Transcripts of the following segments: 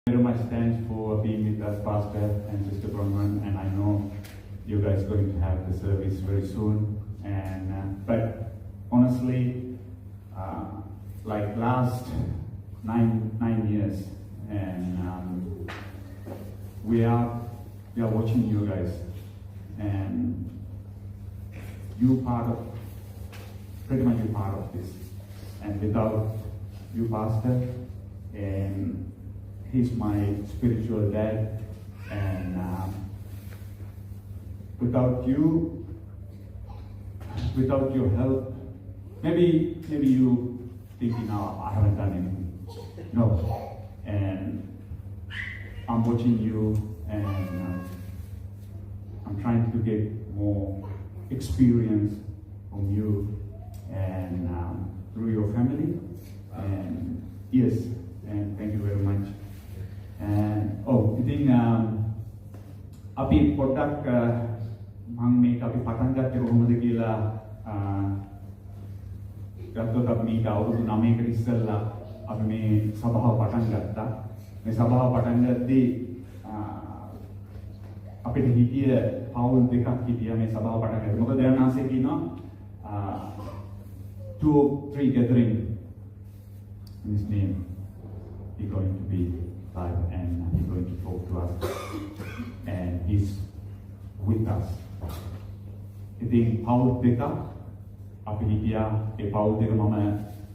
Very much thanks for being with us, Pastor and Sister Bronwyn, and I know you guys are going to have the service very soon. And but honestly, like last nine years, and we are watching you guys, and you pretty much you part of this, and without you, Pastor, and he's my spiritual dad, and without your help, maybe you thinking, "No, I haven't done anything." No, and I'm watching you, and I'm trying to get more experience from you and through your family. And yes, and thank you very much. And ඉතින් අපි පොඩ්ඩක් මම මේක අපි පටන් ගත්තේ කොහොමද කියලා ගත්තොත් අපි මේක අවුරුදු 9කට ඉස්සෙල්ලා අපි මේ සභාව පටන් ගත්තා. මේ සභාව පටන් ගද්දී අපිට හිටිය පවුල් දෙකක් හිටියා මේ සභාව පටන් ගත්තේ. මොකද දැන් ආසේ කියනවා 2 or 3 gathering in his name is going to be live, and he's going to talk to us, and he's with us. ඉතින් පවුල් දෙක අපි හිටියා. ඒ පවුල් දෙක මම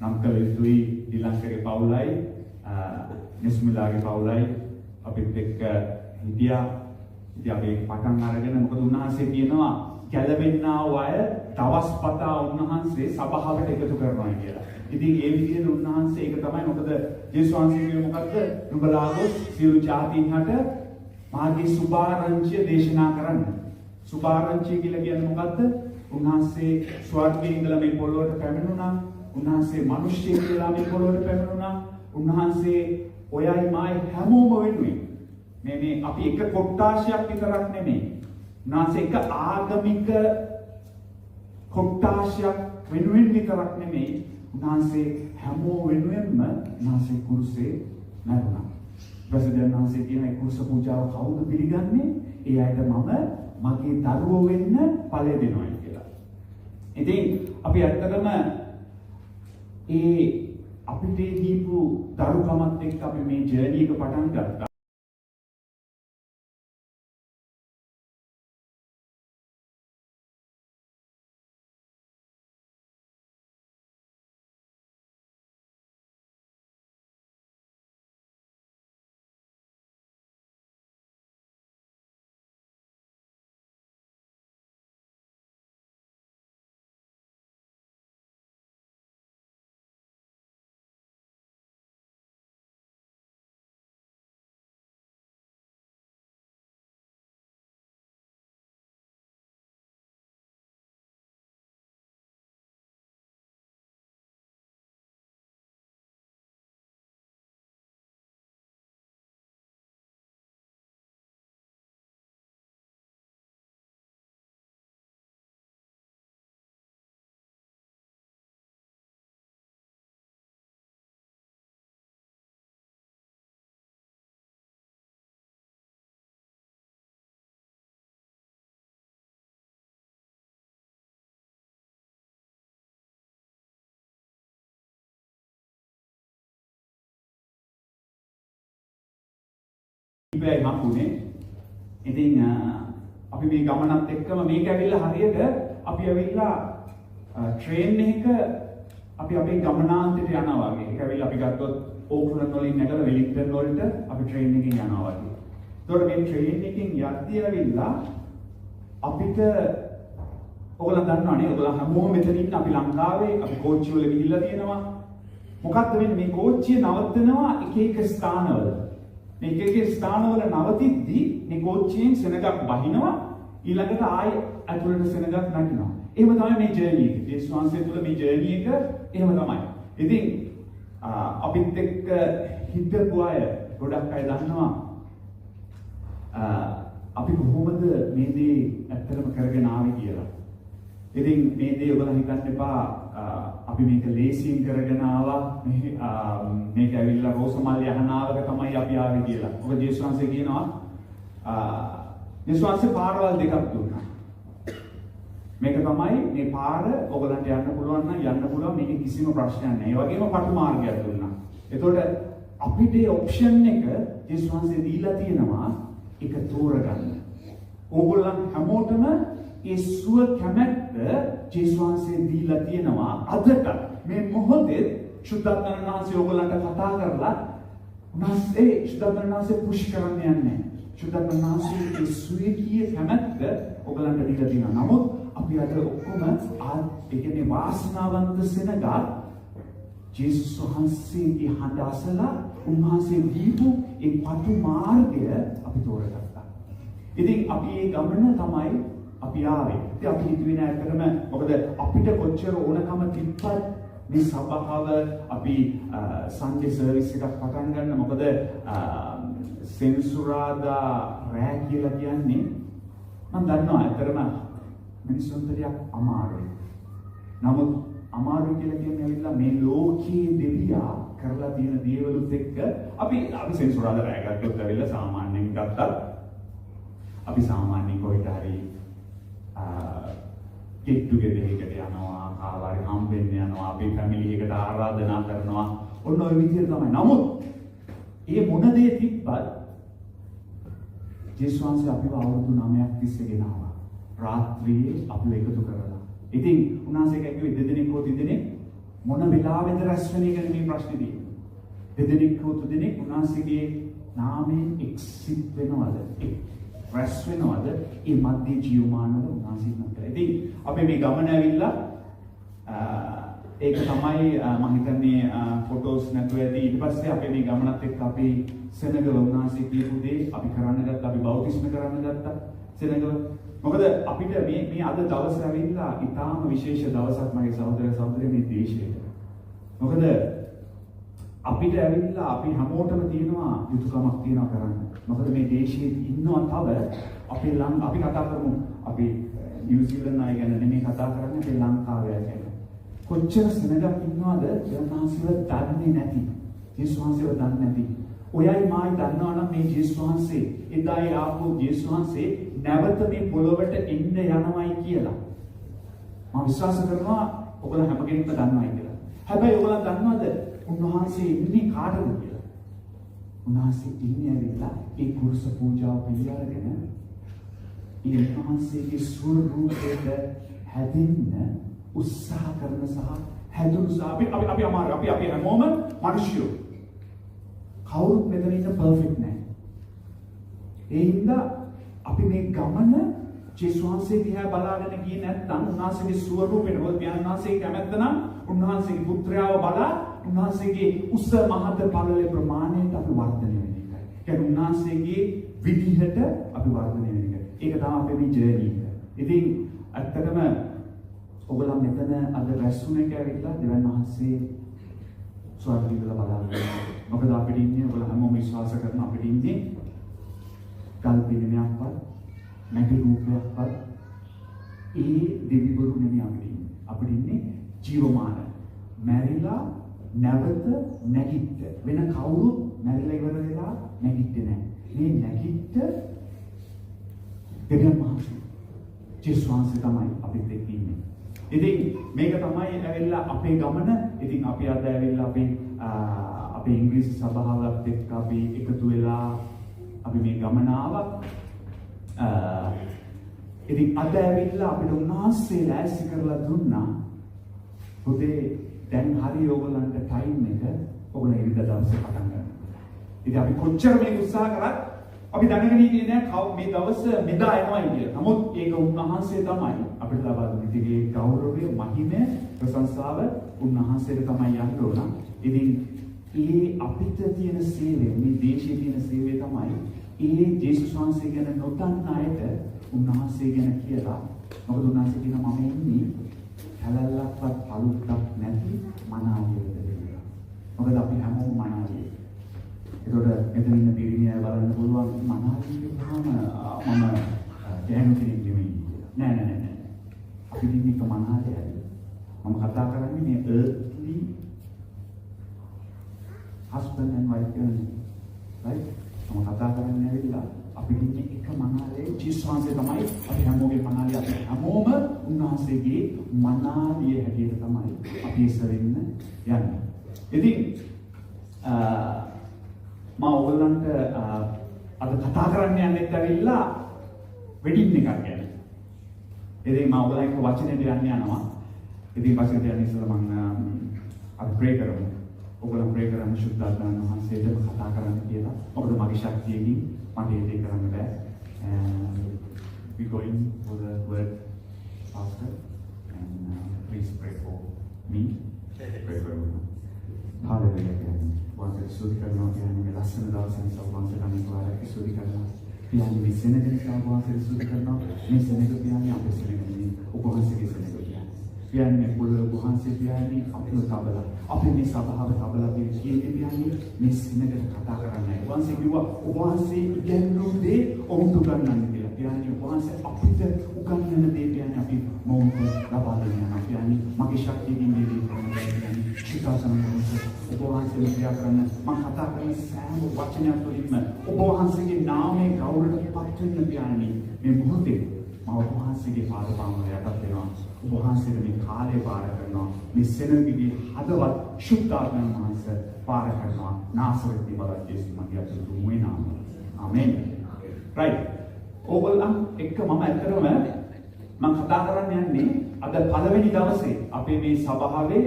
නම් කළ යුතුයි ශ්‍රී ලංකාවේ පවුලයි නිස්මිලාගේ පවුලයි අපිත් එක්ක හිටියා. ඉතින් අපි පටන් අරගෙන මොකද උන්වහන්සේ කියනවා ගැලවෙන්නා වූ අය දවස්පතා උන්වහන්සේ සභාවට එකතු කරනවා කියලා. ඉතින් ඒ විදිහට උන්වහන්සේ ඒක තමයි මොකද යේසුස් වහන්සේ කිව්වේ මොකද්ද? නුඹලා ගොස් සියලු ජාතීන්ට මාගේ සුභාරංචිය දේශනා කරන්න. සුභාරංචිය කියලා කියන්නේ මොකද්ද? උන්වහන්සේ ස්වර්ගයේ ඉඳලා මේ පොළොවට පැමිණුණා. උන්වහන්සේ මිනිස්සෙක් කියලා මේ පොළොවට පැමිණුණා. උන්වහන්සේ ඔයයි මායි හැමෝම වෙනුවෙන් මේ අපි එක කොට්ටාශයක් විතරක් නෙමෙයි. උන්වහන්සේ එක ආගමික කොට්ටාශයක් වෙනුවෙන් විතරක් නෙමෙයි. උන්වහන්සේ හැමෝ වෙනුවෙන්ම උන්වහන්සේ කුරුසේ නැරුණා. ප්‍රසිද්ධ උන්වහන්සේ කියන ඒ කුරුස පූජාව කවුද පිළිගන්නේ? ඒ අයට මම මගේ දරුවෝ වෙන්න ඵලය දෙනවා කියලා. ඉතින් අපි ඇත්තටම ඒ අපිට දීපු දරුකමත් එක්ක අපි මේ ජර්නි එක පටන් ගත්තා. ඉබේ හම්බුනේ. ඉතින් අපි මේ ගමනත් එක්කම මේක ඇවිල්ලා හරියට අපි ඇවිල්ලා ට්‍රේන් එකක අපි අපේ ගමනාන්තයට යනවා වගේ. ඒක ඇවිල්ලා අපි ගත්තොත් ඕක්ලන්ඩ් වලින් නැගලා වෙලින්ටන් වලට අපි ට්‍රේන් එකකින් යනවා වගේ. ඒතකොට මේ ට්‍රේන් එකකින් යද්දී ඇවිල්ලා අපිට ඔයගොල්ලෝ දන්නවනේ ඔයගොල්ලෝ හැමෝම මෙතන ඉන්න අපි ලංකාවේ අපි කෝච්චි වල ගිහිල්ලා තියෙනවා. මොකක්ද වෙන්නේ මේ කෝච්චිය නවත්තනවා එක එක ස්ථානවල. මේ එක එක ස්ථානවල නවතිද්දී මේ කෝච්චියෙන් සෙනගක් බහිනවා ඊළඟට ආයෙ ඇතුළට සෙනගක් නැගිනවා. එහෙම තමයි මේ ජර්නි එක. යේසුස් වහන්සේ තුළ මේ ජර්නි එක එහෙම තමයි. ඉතින් අපිත් එක්ක හිටපු අය ගොඩක් අය දන්නවා අපි කොහොමද මේ දේ ඇත්තටම කරගෙන ආවේ කියලා. ඉතින් මේ දේ ඔයගොල්ලෝ හිතන්න එපා අපි මේක ලේසියෙන් කරගෙන ආවා මේක ඇවිල්ලා රෝසමල් යහනාවක තමයි අපි ආවේ කියලා. මොකද ජේසුස් වහන්සේ කියනවා ජේසුස් වහන්සේ පාරවල් දෙකක් දුන්නා. මේක තමයි මේ පාර ඔයගලන්ට යන්න පුළුවන් නම් යන්න පුළුවන් මේක කිසිම ප්‍රශ්නයක් නැහැ. ඒ වගේම පටු මාර්ගයක් දුන්නා. එතකොට අපිට ඔප්ෂන් එක ජේසුස් වහන්සේ දීලා තියෙනවා ඒක තෝරගන්න. ඕගොල්ලන් හැමෝටම ඒ සුව කැමැත්ත ජේසුස් වහන්සේ දීලා තියෙනවා අදට මේ මොහොතේ සුද්ධාත්මයන් වහන්සේ ඕගොල්ලන්ට කතා කරලා උන්වහන්සේ සුද්ධාත්මයන් වහන්සේ පුෂ් කරන්න යන්නේ. සුද්ධාත්මයන් වහන්සේ ඒ සුවකීය කැමැත්ත ඕගොල්ලන්ට දීලා තියෙනවා. නමුත් අපි අද ඔක්කොම ඒ කියන්නේ වාසනාවන්ත සෙනග ජේසුස් වහන්සේගේ හඬ අසලා උන්වහන්සේ දීපු ඒ පටු මාර්ගය අපි තෝරගත්තා. ඉතින් අපි මේ ගමන තමයි අපි ආවේ. ඉතින් අපි හිතුවේ නෑ ඇත්තටම මොකද අපිට කොච්චර ඕනකම තිබ්බත් මේ සභාව අපි සන්ඩේ සර්විස් එකක් පටන් ගන්න මොකද සෙන්සුරාදා රෑ කියලා කියන්නේ මම දන්නවා ඇත්තටම මිනිස්සුන්ට ටිකක් අමාරුයි. නමුත් අමාරුයි කියලා කියන්නේ ඇවිල්ලා මේ ලෝකයේ දෙවියා කරලා තියෙන දේවලුත් එක්ක අපි සෙන්සුරාදා රෑ ගත්තොත් ඇවිල්ලා සාමාන්‍යයෙන් ගත්තත් අපි සාමාන්‍යයෙන් කොහෙට හරි get together එකට යනවා කාවාරි හම්බෙන්න යනවා අපි ෆැමිලි එකට ආරාධනා කරනවා ඔන්න ඔය විදිහට තමයි. නමුත් මේ මොන දේ තිබ්බත් ජේසුස් වහන්සේ අපිව අවුරුදු 9ක් තිස්සේ ගෙනාවා. රාත්‍රියේ අපිව එකතු කරලා. ඉතින් උන්වහන්සේ කිව්වේ දෙදෙනෙක් හෝ තිදෙනෙක් මොන වෙලාවෙද රැස් වෙන්නේ කියන මේ ප්‍රශ්නේ තියෙනවා. දෙදෙනෙක් හෝ තිදෙනෙක් උන්වහන්සේගේ නාමයෙන් එක්සිට් වෙනවද? රැස් වෙනවද? ඒ මධ්‍ය ජීවමානව උන්වහන්සේ කරලා. ඉතින් අපි මේ ගමන ඇවිල්ලා ඒක තමයි මම හිතන්නේ ෆොටෝස් නැතුව ඇති. ඊට පස්සේ අපි මේ ගමනත් එක්ක අපි සෙනග උන්වහන්සේ කියපු දේ අපි කරන්න ගත්තා. අපි බෞතිස්ම කරන්න ගත්තා. සෙනග මොකද අපිට මේ අද දවස් ඇවිල්ලා ඉතාම විශේෂ දවසක් මගේ සහෝදර සහෝදරිය මේ දේශයට. මොකද අපිට ඇවිල්ලා අපි හැමෝටම තියෙනවා යුතුයකමක් තියෙනවා කරන්න. මොකද මේ දේශයේ ඉන්නවා තව අපි කතා කරමු අපි නිව්සීලන්ත අය ගැන නෙමෙයි කතා කරන්නේ අපේ ලංකාවේ අය ගැන. කොච්චර සෙනගක් ඉන්නවද ජනතාවසිව දන්නේ නැති. ජේසුස් වහන්සේව දන්නේ නැති. ඔයයි මායි දන්නවනම් මේ ජේසුස් වහන්සේ එදායි ආපු ජේසුස් වහන්සේ නැවත මේ පොළොවට එන්න යනවායි කියලා. මම විශ්වාස කරනවා ඔයගොල්ලෝ හැම කෙනෙක්ම දන්නවායි කියලා. හැබැයි ඔයගොල්ලෝ දන්නවද උන්වහන්සේ ඉන්නේ කාටද කියලා? උන්වහන්සේ ඉන්නේ ඇවිල්ලා ඒ කුරුස පූජාව පිළිඅරගෙන ඒ උන්වහන්සේගේ ස්වරූපයට හැදෙන්න උත්සාහ කරන සහ හැදුණු සහ අපි හැමෝම මිනිස්සුયો. කවුරුත් මෙතන ඉන්න පර්ෆෙක්ට් නැහැ. ඒ හින්දා අපි මේ ගමන ජේසුස් වහන්සේ දිහා බලාගෙන ගියේ නැත්නම් උන්වහන්සේගේ ස්වරූපෙට මොකද වහන්සේ කැමැත්ත නම් උන්වහන්සේගේ පුත්‍රයාව බලා උන්වහන්සේගේ උස මහත පළල ප්‍රමාණයට අපි වර්ධනය වෙන එකයි. කියන්නේ උන්වහන්සේගේ විදිහට අපි වර්ධනය වෙන එක. ඒක තමයි අපේ මේ ජර්නි එක. ඉතින් ඇත්තටම ඔයගොල්ලෝ මෙතන අද රැස්ුනේ කැවිලා දෙවන් වහන්සේ ස්වර්ගය වල බලාගෙන. මොකද අපිට ඉන්නේ ඔයගොල්ලෝ හැමෝම විශ්වාස කරන අපිට ඉන්නේ කල්පිනයක්වත් නැති රූපයක්වත් ඒ දෙවිවරු නෙමෙයි අපිට ඉන්නේ ජීවමාන මැරිලා නැවත නැගිට වෙන කවුරුත් මැරිලා ඉවර වෙලා නැගිට්ටේ නැහැ. මේ නැගිට දෙවියන් වහන්සේ ජේසුස් වහන්සේ තමයි අපිත් එක්ක ඉන්නේ. ඉතින් මේක තමයි ඇවිල්ලා අපේ ගමන. ඉතින් අපි අද ඇවිල්ලා අපේ ඉංග්‍රීසි සභාවත් එක්ක අපි එකතු වෙලා අපි මේ ගමන ආවා. ඉතින් අද ඇවිල්ලා අපිට උන්වහන්සේ ලෑස්ති කරලා දුන්නා. පොතේ දැන් හරි ඕගොල්ලන්ට ටයිම් එක ඕගොල්ලෝ ඉරිදා දවසේ පටන් ගන්න. ඉතින් අපි කොච්චර මේ උත්සාහ කරත් අපි දැනගෙන ඉන්නේ නැහැ මේ දවස මෙදා එනවා කියලා. නමුත් ඒක උන්වහන්සේ තමයි අපිට ලබා දුන්නේ. ඉතින් ඒ ගෞරවය, මහිමය, ප්‍රශංසාව උන්වහන්සේට තමයි යන්න ඕන. ඉතින් ඒ අපිට තියෙන සේවය, මේ දේශයේ තියෙන සේවය තමයි ඒ ජේසුස් වහන්සේ ගැන නොදන්න අයට උන්වහන්සේ ගැන කියලා. මොකද උන්වහන්සේ කියනවා මම ඉන්නේ හැලල්ලක්වත් පළුත්තක් නැති මනාවියද කියලා. මොකද අපි හැමෝම මනාවිය. ඒතකොට මෙතන ඉන්න පිරිමියා බලන්න පුළුවන් මනාවිය කියනවාම මම ගැහණු කෙනෙක් නෙමෙයි කියලා. නෑ. අපි ඉන්නේ මනාවියයි. මම කතා කරන්නේ මේ earthly husband and wife ගැන. right? මම කතා කරන්නේ ඇවිල්ලා අපි ඉන්නේ එක මනාලේ ජීසස් වහන්සේ තමයි අපි හැමෝගේ මනාලිය අපි හැමෝම උන්වහන්සේගේ මනාලිය හැටියට තමයි අපි ඉස්සරින්න යන්නේ. ඉතින් මම ඔයගලන්ට අද කතා කරන්න යන්නෙත් ඇවිල්ලා වෙඩින් එකක් ගැන. ඉතින් මම ඔයගලන්ට වචනෙට යන්න යනවා. ඉතින් පස්සේ යන්නේ ඉස්සෙල්ලා මම අපි ප්‍රේ කරමු. ඔයගොල්ලෝ ප්‍රේ කරන්න සුද්ධාත්මයන් වහන්සේට කතා කරන්න කියලා. මොකද මගේ ශක්තියකින් මට ඒක කරන්න බෑ. We going for the word, Pastor, and please pray for me. Pray for me. Hallelujah. වහන්සේ සුදු කරනවා කියන්නේ මේ ලස්සන දවසෙන් සවන්සේ කමින් වාරයක් සුදු කරනවා. පියාණන් මේ සෙනගෙන සවන්සේ සුදු කරනවා. මේ සෙනග පියාණන් අපේ සෙනගනේ උපවාසයේ සෙනග පියාණන්. පියාණන් මේ පොළොව උපවාසයේ පියාණන් අපේ තබලා. අපේ මේ සභාව තබලා මේ කියන්නේ පියාණන් මේ සෙනගට කතා කරන්නේ. වහන්සේ කිව්වා උපවාසයේ ඉගෙනුම් දේ ඔවුන්ට උගන්වන්න කියලා. පියාණන් උපවාසයේ අපිට උගන්වන දේ පියාණන් අපි මොවුන්ට ලබා දෙනවා. පියාණන් මගේ ශක්තියින් මේ දේ කරන්න. උපවාසයේ ක්‍රියා කරන මම කතා කරන සෑම වචනයක් තුළින්ම උපවාසයේ නාමයේ ගෞරවයට පත් වෙන්න පියාණනි මේ මොහොතේ මම උපවාසයේ පාදපාමුල යටත් වෙනවා උපවාසයේ මේ කාලය පාර කරනවා මේ සෙනගගේ හදවත් ශුද්ධාත්මයන් වහන්සේ පාර කරනවා නාසරෙත් බලවත් යේසුස් මගේ අතුරුමේ නාම ආමෙන් right ඕගොල්ලන් එක්ක මම ඇත්තටම මම කතා කරන්න යන්නේ අද පළවෙනි දවසේ අපේ මේ සභාවේ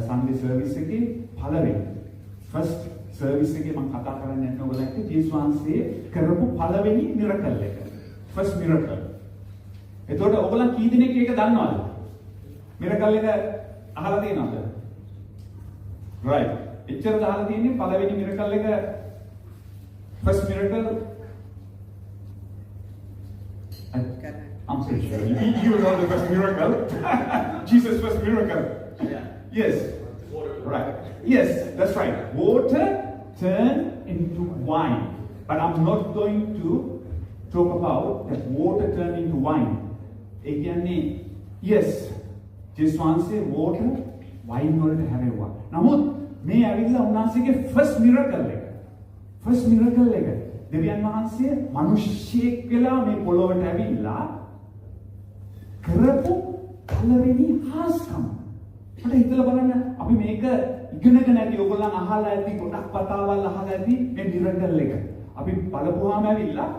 Sunday service එකේ පළවෙනි first service එකේ මම කතා කරන්න යන්නේ ඔයගොල්ලන්ට ජේසුස් වහන්සේ කරපු පළවෙනි miracle එක. first miracle. එතකොට ඔයගොල්ලන් කී දෙනෙක් ඒක දන්නවද? miracle එක අහලා තියෙනවද? right. එච්චරද අහලා තියෙන්නේ පළවෙනි miracle එක first miracle I'm so sure you know the first miracle. Jesus' first miracle. Yeah. Yes. Water. Right. Yes, that's right. Water turned into wine. But I'm not going to talk about that water turned into wine. Again, yes, just one say water, wine වලට හැරෙවුවා. නමුත් මේ ඇවිල්ලා උන්වහන්සේගේ first miracle එක. first miracle එක. දෙවියන් වහන්සේ මිනිස්සෙක් වෙලා මේ පොළොවට ඇවිල්ලා කරපු පළවෙනි හාස්කම. මට හිතලා බලන්න අපි මේක ඉගෙනගෙන ඇති ඔයගොල්ලන් අහලා ඇති ගොඩක් කතාවල් අහලා ඇති මේ මිරකල් එක. අපි බලපුවාම ඇවිල්ලා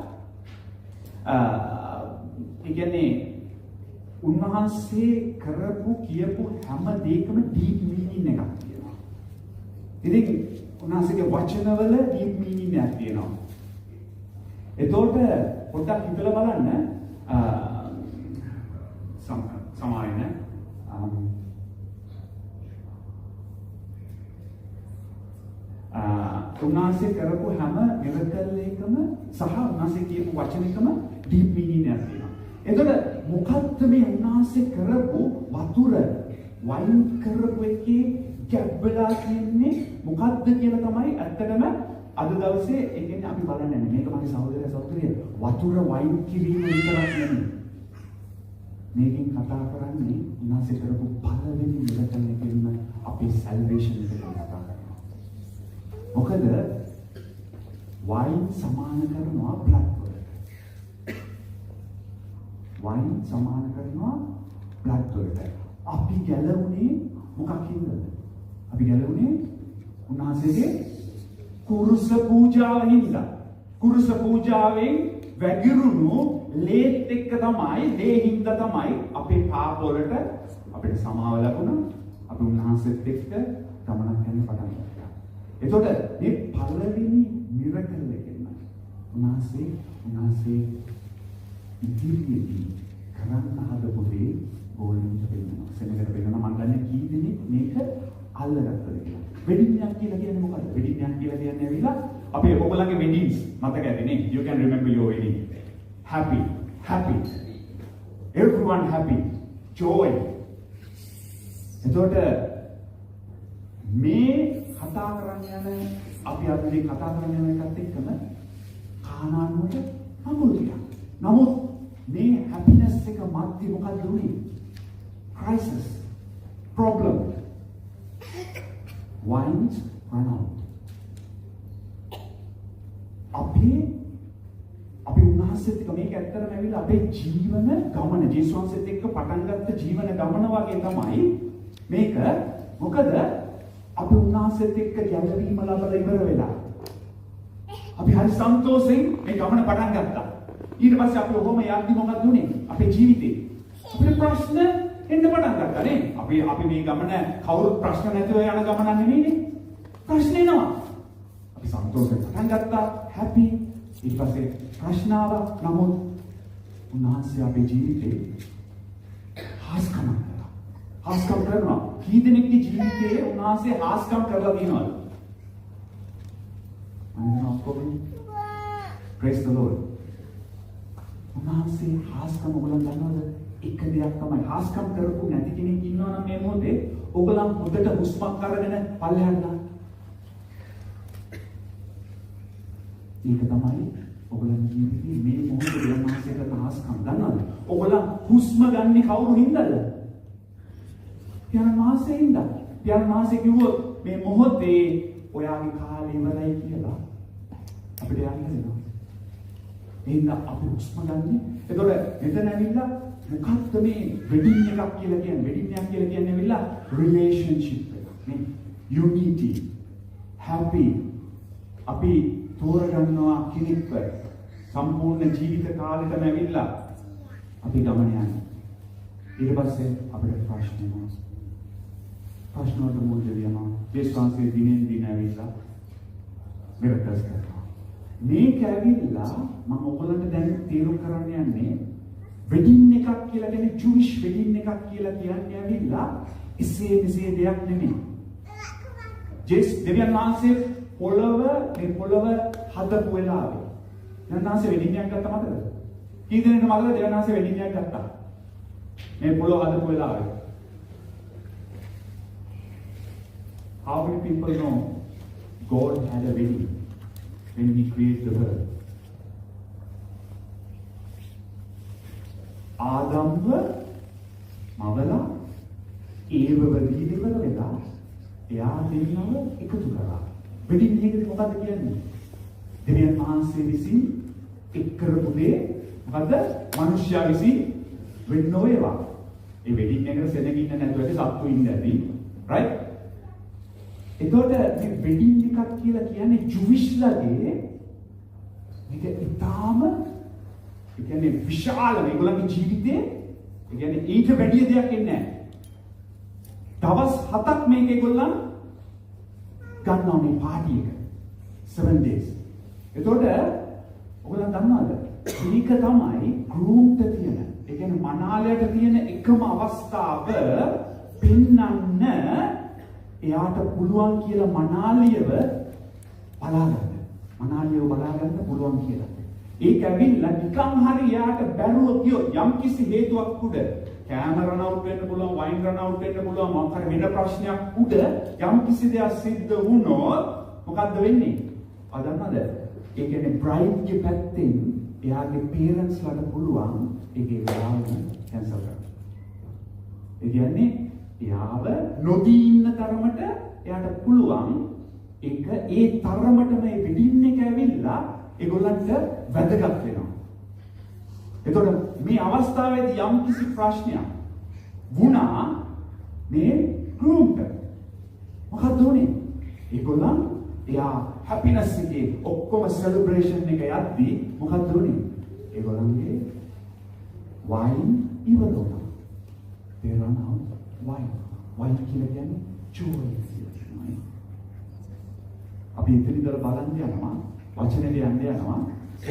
ඒ කියන්නේ උන්වහන්සේ කරපු කියපු හැම දෙයකම ඩීප් මීනින් එකක් තියෙනවා. ඉතින් උන්වහන්සේගේ වචනවල ඩීප් මීනින් එකක් තියෙනවා. එතකොට පොඩ්ඩක් හිතලා බලන්න සමායන උන්වහන්සේ කරපු හැම මිරකල් එකම සහ උන්වහන්සේ කියපු වචන එකම ඩීප් මීනින් එකක් තියෙනවා. එතකොට මොකක්ද මේ උන්වහන්සේ කරපු වතුර වයින් කරපු එකේ ගැප් වෙලා තියෙන්නේ මොකක්ද කියලා තමයි ඇත්තටම අද දවසේ ඒ කියන්නේ අපි බලන්නේ මේක මගේ සහෝදරය සහෝදරිය වතුර වයින් කිරීම විතරක් නෙමෙයි. මේකෙන් කතා කරන්නේ උන්වහන්සේ කරපු පළවෙනි මිරකල් එකෙන්ම අපේ සල්වේෂන් එක කතා කරනවා. මොකද වයින් සමාන කරනවා බ්ලඩ් වලට. වයින් සමාන කරනවා බ්ලඩ් වලට. අපි ගැලවුනේ මොකක්ින්ද? අපි ගැලවුනේ උන්වහන්සේගේ කුරුස පූජාව හින්දා. කුරුස පූජාවෙන් වැගිරුණු ලේත් එක්ක තමයි ලේ හින්දා තමයි අපේ පාප වලට අපිට සමාව ලැබුණා. අපි උන්වහන්සේත් එක්ක ගමනක් යන්න පටන් ගත්තා. එතකොට මේ පළවෙනි මිරකල් එකෙන් උන්වහන්සේ ඉදිරියේදී කරන්න හදපු දේ ගෝලෙන්ට වෙනවා. සෙනගට වෙනවා මම දන්නේ කී දෙනෙක් මේක අල්ලගත්තද කියලා. වෙඩින් එකක් කියලා කියන්නේ මොකද්ද? වෙඩින් එකක් කියලා කියන්නේ ඇවිල්ලා අපේ ඔයගොල්ලන්ගේ වෙඩින්ස් මතක ඇතිනේ. You can remember your wedding. Happy. Everyone happy. Joy. එතකොට මේ කතා කරන්න යන අපි අද මේ කතා කරන්න යන එකත් එක්කම කානාන් වල අමුතියක්. නමුත් මේ හැපිනස් එක මැද්දේ මොකක්ද උනේ? crisis. problem. Wines run out. අපි උන්වහන්සේත් එක්ක මේක ඇත්තටම ඇවිල්ලා අපේ ජීවන ගමන ජේසුස් වහන්සේත් එක්ක පටන් ගත්ත ජීවන ගමන වගේ තමයි මේක. මොකද අපි උන්වහන්සේත් එක්ක ගැලවීම ලබලා ඉවර වෙලා. අපි හරි සන්තෝෂෙන් මේ ගමන පටන් ගත්තා. ඊට පස්සේ අපි ඔහොම යද්දි මොකක්ද උනේ? අපේ ජීවිතේ අපේ ප්‍රශ්න එන්න පටන් ගත්තා නේ. අපි මේ ගමන කවුරුත් ප්‍රශ්න නැතුව යන ගමනක් නෙමෙයිනේ. ප්‍රශ්න එනවා. අපි සන්තෝෂයෙන් පටන් ගත්තා, happy. ඊට පස්සේ ප්‍රශ්න ආවා. නමුත් උන්වහන්සේ අපේ ජීවිතේ හාස්කම් කරනවා. හාස්කම් කරනවා. කී දෙනෙක්ගේ ජීවිතේ උන්වහන්සේ හාස්කම් කරලා තියෙනවද? අන්න ඔක්කොම praise the Lord. උන්වහන්සේ හාස්කම් ඔයගොල්ලන් දන්නවද? එක දෙයක් තමයි හාස්කම් කරපු නැති කෙනෙක් ඉන්නවා නම් මේ මොහොතේ ඔයගොල්ලන් හොඳට හුස්මක් අරගෙන පල්ලෙහාට දාන්න. ඒක තමයි ඔයගොල්ලන් ජීවිතේ මේ මොහොතේ උන්වහන්සේ කරන හාස්කම් දන්නවද? ඔයගොල්ලන් හුස්ම ගන්න කවුරු හින්දාද? පියාණන් වහන්සේ හින්දා. පියාණන් වහන්සේ කිව්වොත් මේ මොහොතේ ඔයාගේ කාලය ඉවරයි කියලා අපිට යන්න වෙනවා. එහෙනම් අපි හුස්ම ගන්න. එතකොට මෙතන ඇවිල්ලා මොකක්ද මේ වෙඩින් එකක් කියලා කියන්නේ? වෙඩින් එකක් කියලා කියන්නේ ඇවිල්ලා රිලේෂන්ෂිප් එක. නේ? යුනිටි, හැපි. අපි තෝරගන්නවා කෙනෙක්ව සම්පූර්ණ ජීවිත කාලෙටම ඇවිල්ලා අපි ගමන යනවා. ඊට පස්සේ අපිට ප්‍රශ්න එනවා. ප්‍රශ්න වලට මුල් දෙවියනවා. දේශාංශයේ දිනෙන් දින ඇවිල්ලා මෙරටස් කරනවා. මේක ඇවිල්ලා මම ඔයගොල්ලන්ට දැන් තීරු කරන්න යන්නේ වෙඩින් එකක් කියලා කියන්නේ ජූයිෂ් වෙඩින් එකක් කියලා කියන්නේ ඇවිල්ලා එසේ මෙසේ දෙයක් නෙමෙයි. දෙවියන් වහන්සේ පොළව හදපු වෙලාවේ දෙවියන් වහන්සේ වෙඩින් එකක් ගත්තා මතකද? කී දෙනෙක්ද මතකද දෙවියන් වහන්සේ වෙඩින් එකක් ගත්තා? මේ පොළව හදපු වෙලාවේ. How many people know God had a wedding when He created the world? ආදම්ව මවලා ඒවව දීවිවල වෙලා එයා දෙන්නව එකතු කරා. වෙඩින් එකේදී මොකද්ද කියන්නේ? දෙවියන් වහන්සේ විසින් එක් කරපු දේ මොකද්ද? මිනිස්යා විසින් වෙන්න ඕවා. ඒ වෙඩින් එකට සෙනගින්න නැතුව ඇති සත්තු ඉන්නේ නැති. right? එතකොට මේ වෙඩින් එකක් කියලා කියන්නේ ජුවිෂ්ලාගේ මේක ඉතාම ඒ කියන්නේ විශාල මේගොල්ලන්ගේ ජීවිතේ ඒ කියන්නේ ඊට වැඩි දෙයක් එන්නේ නැහැ. දවස් 7ක් මේක ඒගොල්ලන් ගන්නවා මේ පාටි එක. 7 days. එතකොට ඔයගොල්ලන් දන්නවද? මේක තමයි ගෲම්ට තියෙන. ඒ කියන්නේ මනාලයට තියෙන එකම අවස්ථාව පෙන්වන්න එයාට පුළුවන් කියලා මනාලියව බලාගන්න. මනාලියව බලාගන්න පුළුවන් කියලා. ඒක ඇවිල්ලා නිකන් හරි එයාට බැරුව ගියොත් යම්කිසි හේතුවක් උඩ කැම රන් අවුට් වෙන්න පුළුවන්, වයින් රන් අවුට් වෙන්න පුළුවන්, මොකක් හරි වෙන ප්‍රශ්නයක් උඩ යම්කිසි දෙයක් සිද්ධ වුණොත් මොකද්ද වෙන්නේ? ආ දන්නවද? ඒ කියන්නේ බ්‍රයිඩ්ගේ පැත්තෙන් එයාගේ පේරන්ට්ස්ලාට පුළුවන් ඒකේ වෙලාව කැන්සල් කරන්න. ඒ කියන්නේ එයාව නොදී ඉන්න තරමට එයාට පුළුවන් ඒක ඒ තරමට මේ වෙඩින් එක ඇවිල්ලා ඒගොල්ලන්ට වැදගත් වෙනවා. එතකොට මේ අවස්ථාවේදී යම් කිසි ප්‍රශ්නයක් වුණා මේ ගෲම්ට මොකද උනේ? ඒගොල්ලන් එයා හැපිනස් එකේ ඔක්කොම සෙලිබ්‍රේෂන් එක යද්දී මොකද උනේ? ඒගොල්ලන්ගේ වයින් ඉවර වුණා. they run out wine. Wine කියලා කියන්නේ joy කියලා. අපි ඉතින් ඉතල බලන්න යනවා වචනේ යන්න යනවා.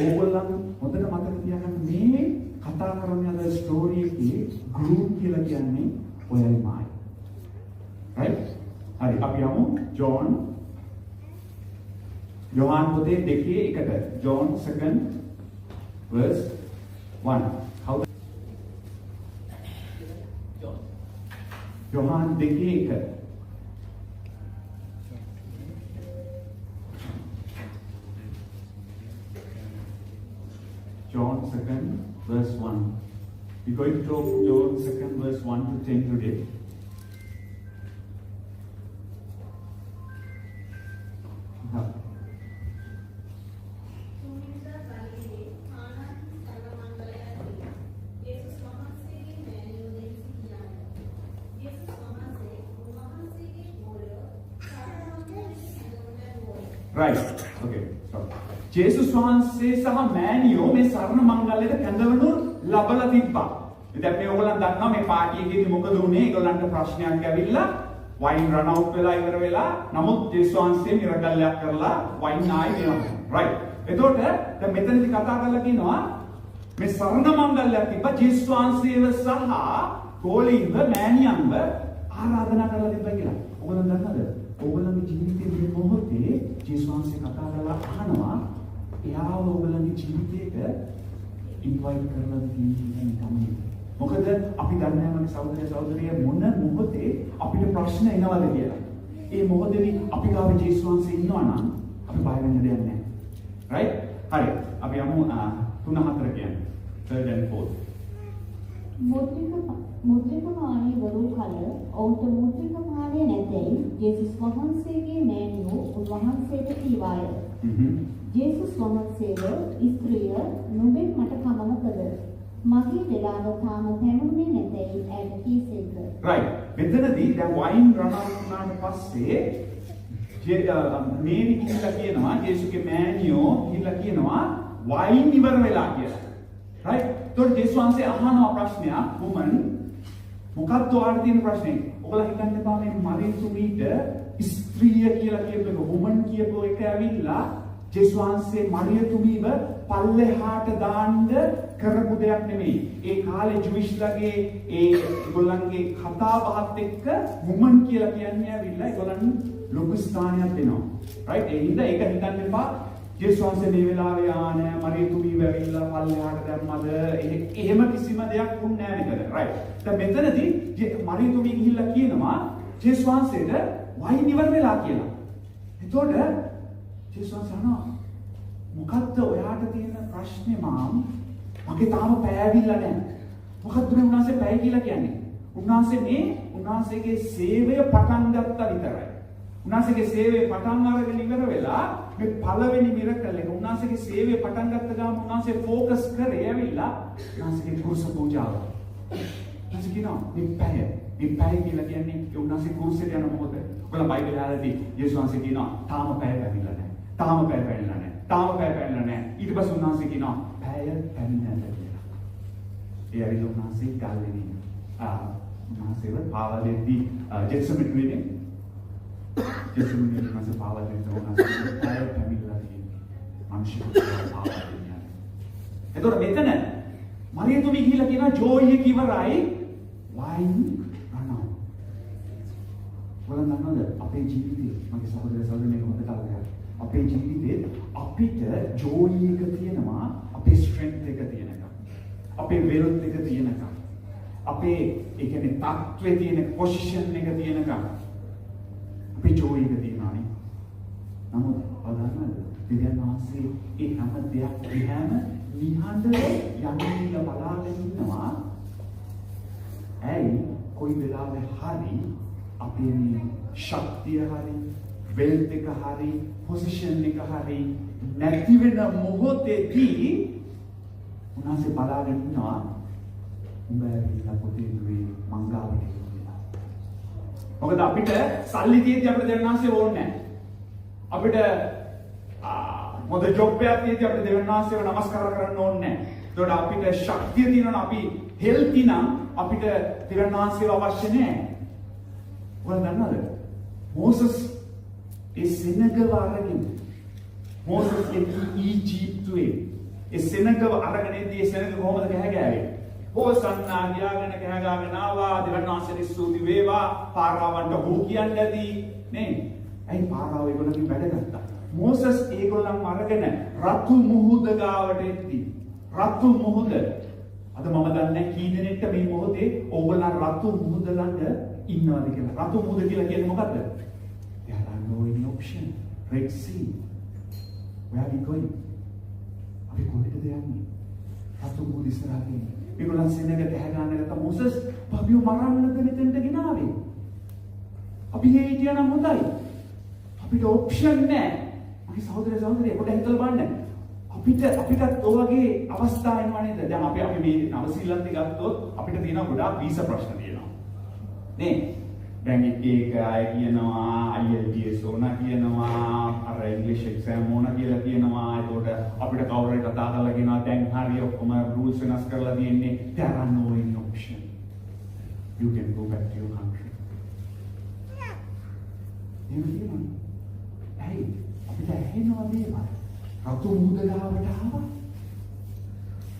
ඕගොල්ලන් හොඳට මතක තියාගන්න මේ කතා කරන යන ස්ටෝරි එකේ ගෲප් කියලා කියන්නේ ඔයයි මායි. right? හරි අපි යමු යෝහාන් පොතේ 2:1. John 2 verse 1. යෝහාන් 2:1. John 2 verse 1. We're going to talk John 2 verse 1 to 10 today. right. Okay. Stop. ජේසුස් වහන්සේ සහ මෑනියෝ මේ සරණ මංගල්‍යයට කැඳවනු ලබලා තිබ්බා. දැන් මේ ඔයගොල්ලන් දන්නවා මේ පාටි එකේදී මොකද වුනේ? ඒගොල්ලන්ට ප්‍රශ්නයක් ඇවිල්ලා වයින් රන් අවුට් වෙලා ඉවර වෙලා නමුත් ජේසුස් වහන්සේ මිරකල්යක් කරලා වයින් ආයි දෙනවා. right. එතකොට දැන් මෙතනදී කතා කරලා කියනවා මේ සරණ මංගල්‍යයක් තිබ්බා ජේසුස් වහන්සේව සහ ගෝලීන්ව මෑනියන්ව ආරාධනා කරලා තිබ්බා කියලා. ඔයගොල්ලන් දන්නවද? ඔයගොල්ලන්ගේ ජීවිතයේ මේ මොහොතේ ජේසුස් වහන්සේ කතා කරලා අහනවා එයාව ඔයගොල්ලන්ගේ ජීවිතේට ඉන්වයිට් කරලා තියෙන්නේ. මොකද අපි දන්නේ නැහැ සහෝදර සහෝදරිය මොන මොහොතේ අපිට ප්‍රශ්න එනවද කියලා. ඒ මොහොතේදී අපි ගාව ජේසුස් වහන්සේ ඉන්නවා නම් අපි බය වෙන්න දෙයක් නැහැ. right? හරි. අපි යමු 3-4 කියන්නේ. third and fourth. මුද්‍රිකමානී වරු කල ඔවුන්ට මුද්‍රිකමානය නැතැයි ජේසුස් වහන්සේගේ මෑණියෝ උන්වහන්සේට කීවාය. ජේසුස් වහන්සේව ස්ත්‍රිය නුඹෙන් මට කමන කළ මගේ වෙලාව තාම පැමුණේ නැතැයි ඇයට කීසේක. right. මෙතනදී දැන් වයින් රන් අවුට් වුණාට පස්සේ මේරි කියලා කියනවා ජේසුස්ගේ මෑණියෝ කියලා කියනවා වයින් ඉවර වෙලා කියලා. right. එතකොට ජේසුස් වහන්සේ අහනවා ප්‍රශ්නයක් woman මොකක්ද ඔයාලට තියෙන ප්‍රශ්නේ? ඔයාලා හිතන්න එපා මේ මරියතුමීට ස්ත්‍රිය කියලා කියපු එක woman කියපු එක ඇවිල්ලා ජේසුස් වහන්සේ මරියතුමීව පල්ලෙහාට දාන්න කරපු දෙයක් නෙමෙයි. ඒ කාලේ ජුවිෂ්ලගේ ඒගොල්ලන්ගේ කතා බහත් එක්ක woman කියලා කියන්නේ ඇවිල්ලා ඒගොල්ලන් ලොකු ස්ථානයක් දෙනවා. right. ඒ හින්දා ඒක හිතන්න එපා ජේසුස් වහන්සේ මේ වෙලාවේ ආනේ මරියතුමීව ඇවිල්ලා පල්ලෙහාට දැම්මද එහෙම කිසිම දෙයක් වුන්නේ නැහැ මෙතන. right. දැන් මෙතනදී මරියතුමී ගිහිල්ලා කියනවා ජේසුස් වහන්සේට වයින් ඉවර වෙලා කියලා. එතකොට ජේසුස් වහන්සේ අහනවා මොකද්ද ඔයාට තියෙන ප්‍රශ්නේ මාම්? මගේ තාම පැය ඇවිල්ලා නැහැ. මොකද්ද මේ උන්වහන්සේ පැය කියලා කියන්නේ? උන්වහන්සේගේ සේවය පටන් ගත්තා විතරයි. උන්වහන්සේගේ සේවය පටන් අරගෙන ඉවර වෙලා මේ පළවෙනි මිරකල් එක උන්වහන්සේගේ සේවය පටන් ගත්ත ගමන් උන්වහන්සේ ફોකස් කරේ ඇවිල්ලා උන්වහන්සේගේ කුරුස පූජාව. උන්වහන්සේ කියනවා මේ පැය කියලා කියන්නේ උන්වහන්සේ කුරුසෙට යන මොහොත. ඔයාලා බයිබල් ආරදී යේසුස් වහන්සේ කියනවා තාම පැය පැමිණලා නැහැ. තාම පැය පැමිණලා නැහැ. ඊට පස්සේ උන්වහන්සේ කියනවා පැය පැමිණලා කියලා. ඒ ඇවිල්ලා උන්වහන්සේ ගල්ලෙනින් උන්වහන්සේව පාවා දෙද්දී ජෙත්සමනේ උන්වහන්සේ පාවා දෙන්න උන්වහන්සේ පැය පැමිණලා තියෙනවා. මිනිස්සුන්ට පාවා දෙන්නේ. එතකොට මෙතන මරියතුමී ගිහිල්ලා කියනවා ජෝයි එක ඉවරයි වයින් රනවා. ඔයාලා දන්නවද අපේ ජීවිතේ මගේ සහෝදර සහෝදරියෝ හොඳට අල්ලගන්න. අපේ ජීවිතේ අපිට ජෝයි එක තියෙනවා අපේ ස්ට්‍රෙන්ත් එක තියෙනකම්. අපේ වෙල්ත් එක තියෙනකම්. අපේ ඒ කියන්නේ තාක්ෂේ තියෙන පොසිෂන් එක තියෙනකම්. අපේ ජෝයි එක තියෙනවා නේ. නමුත් බලන්නද දෙවියන් වහන්සේ ඒ හැම දෙයක් දිහාම නිහඬව යන්නේ බලාගෙන ඉන්නවා. ඇයි කොයි වෙලාවෙ හරි අපේ මේ ශක්තිය හරි වෙල්ත් එක හරි පොසිෂන් එක හරි නැති වෙන මොහොතේදී උන්වහන්සේ බලාගෙන ඉන්නවා උඹ ඇවිල්ලා පොතේ දුවේ මංගාවට එනවා. මොකද අපිට සල්ලි තියෙද්දි අපිට දෙවනාංශය ඕනේ නැහැ. අපිට මොකද ජොබ් එකක් තියෙද්දි අපිට දෙවනාංශයව නමස්කාර කරන්න ඕනේ නැහැ. ඒකට අපිට ශක්තිය තියෙනවා අපි හෙල්ති නම් අපිට දෙවනාංශයව අවශ්‍ය නැහැ. ඔයාලා දන්නවද? මෝසස් ඒ සෙනගව අරගෙන මෝසස් ඊජිප්තුවේ ඒ සෙනගව අරගෙන ඉදී ඒ සෙනග කොහොමද ගහගෑවේ? හොසන්නා ගියාගෙන ගහගාගෙන ආවා දෙවනාංශයේ ස්තුති වේවා පාරාවන්ට හෝ කියන්නේදී නේ. ඇයි පාරාව ඒගොල්ලන්ගෙන් වැඩ ගත්තා? මෝසස් ඒගොල්ලන් අරගෙන රතු මුහුද ගාවට එද්දී රතු මුහුද අද මම දන්නේ කී දෙනෙක්ට මේ මොහොතේ ඕගොල්ලන් රතු මුහුද ළඟ ඉන්නවද කියලා. රතු මුහුද කියලා කියන්නේ මොකද්ද? There are no any option. Red Sea. Where are we going? අපි කොහෙටද යන්නේ? රතු මුහුද ඉස්සරහින්. ඒගොල්ලන් සෙනග ගහ ගන්න ගත්ත මොසස් පබියු මරන්නද මෙතෙන්ට ගෙනාවේ. අපි හිටියනම් හොඳයි. අපිට ඔප්ෂන් නැහැ. මගේ සහෝදර සහෝදරිය පොඩ්ඩක් හිතලා බලන්න. අපිටත් ඔයගේ අවස්ථා එනවා නේද? දැන් අපි මේ නව ශ්‍රී ලංකාවේ ගත්තොත් අපිට තියෙන ගොඩාක් වීසා ප්‍රශ්න තියෙනවා. නේ? දැන් එක අය කියනවා IELTS ඕන කියනවා අර ඉංග්‍රීසි එක්සෑම් ඕන කියලා කියනවා. ඒකට අපිට කවුරු හරි කතා කරලා කියනවා දැන් හරිය ඔක්කොම rules වෙනස් කරලා තියෙන්නේ. There are no any option. You can go back to your country. එහෙම කියනවා. ඇයි අපිට ඇහෙනවා මේවා. රතු මුදලාවට ආවා.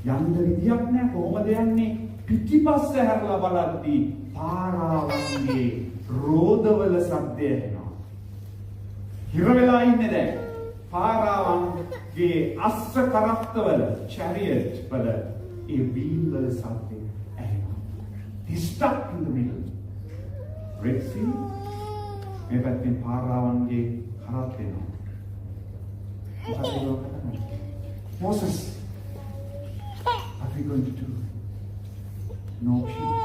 යන්න විදියක් නැහැ. කොහොමද යන්නේ? පිටිපස්ස හැරලා බලද්දී පාරාවන්ගේ රෝදවල ශබ්දය එනවා. හිර වෙලා ඉන්නේ දැන්. පාරාවන්ගේ අස්ස කරත්තවල chariot වල ඒ wheel වල ශබ්දය ඇහෙනවා. They stuck in the middle. Red Sea. මේ පැත්තෙන් පාරාවන්ගේ කරත් එනවා. Moses, what are we going to do? No options.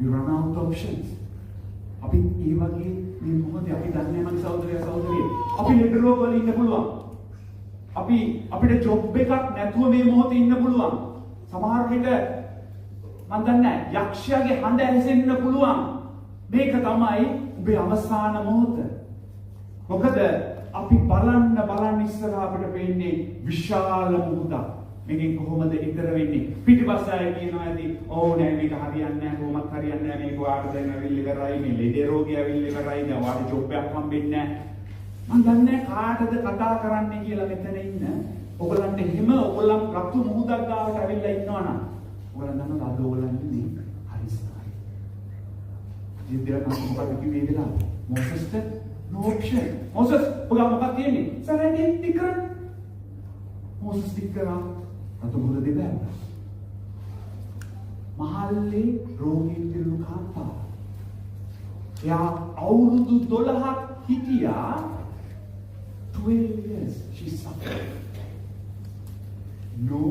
We run out of options. අපි ඒ වගේ මේ මොහොතේ අපි දන්නේ මගේ සහෝදරයා සහෝදරිය. අපි ලෙඩ රෝග වල ඉන්න පුළුවන්. අපිට ජොබ් එකක් නැතුව මේ මොහොතේ ඉන්න පුළුවන්. සමහර විට මම දන්නේ නැහැ යක්ෂයාගේ හඬ ඇසෙන්න පුළුවන්. මේක තමයි ඔබේ අවසාන මොහොත. මොකද අපි බලන්න ඉස්සරහ අපිට පේන්නේ විශාල මුහුදක්. මේකෙන් කොහොමද ඊතර වෙන්නේ? පිටිපස්ස අය කියනවා ඇති ඕ නෑ මේක හරියන්නේ නෑ කොහොමත් හරියන්නේ නෑ මේක වාට දැන් ඇවිල්ලි කරයි මේ ලෙඩේ රෝගී ඇවිල්ලි කරයි දැන් වාට ජොබ් එකක් හම්බෙන්නේ නෑ. මම දන්නේ කාටද කතා කරන්නේ කියලා මෙතන ඉන්න. ඔයගලන්ට එහෙම ඔයගලන් රතු මුහුදක් ගාවට ඇවිල්ලා ඉන්නවනම් ඔයගලන් දන්නවා අද ඔයගලන් ඉන්නේ හරිසයි. ජීවිතයක් මොකක්ද කිව්වේ වෙලාව? මොසස්ට no option. මොසස් ඔයා මොකක්ද කියන්නේ? සරණේ ටිකර. මොසස් ටිකර රතු මුහුද දෙබෑ. මහල්ලේ රෝගීන් පිරුණු කාන්තාව. එයා අවුරුදු 12ක් හිටියා. 12 years she suffered. No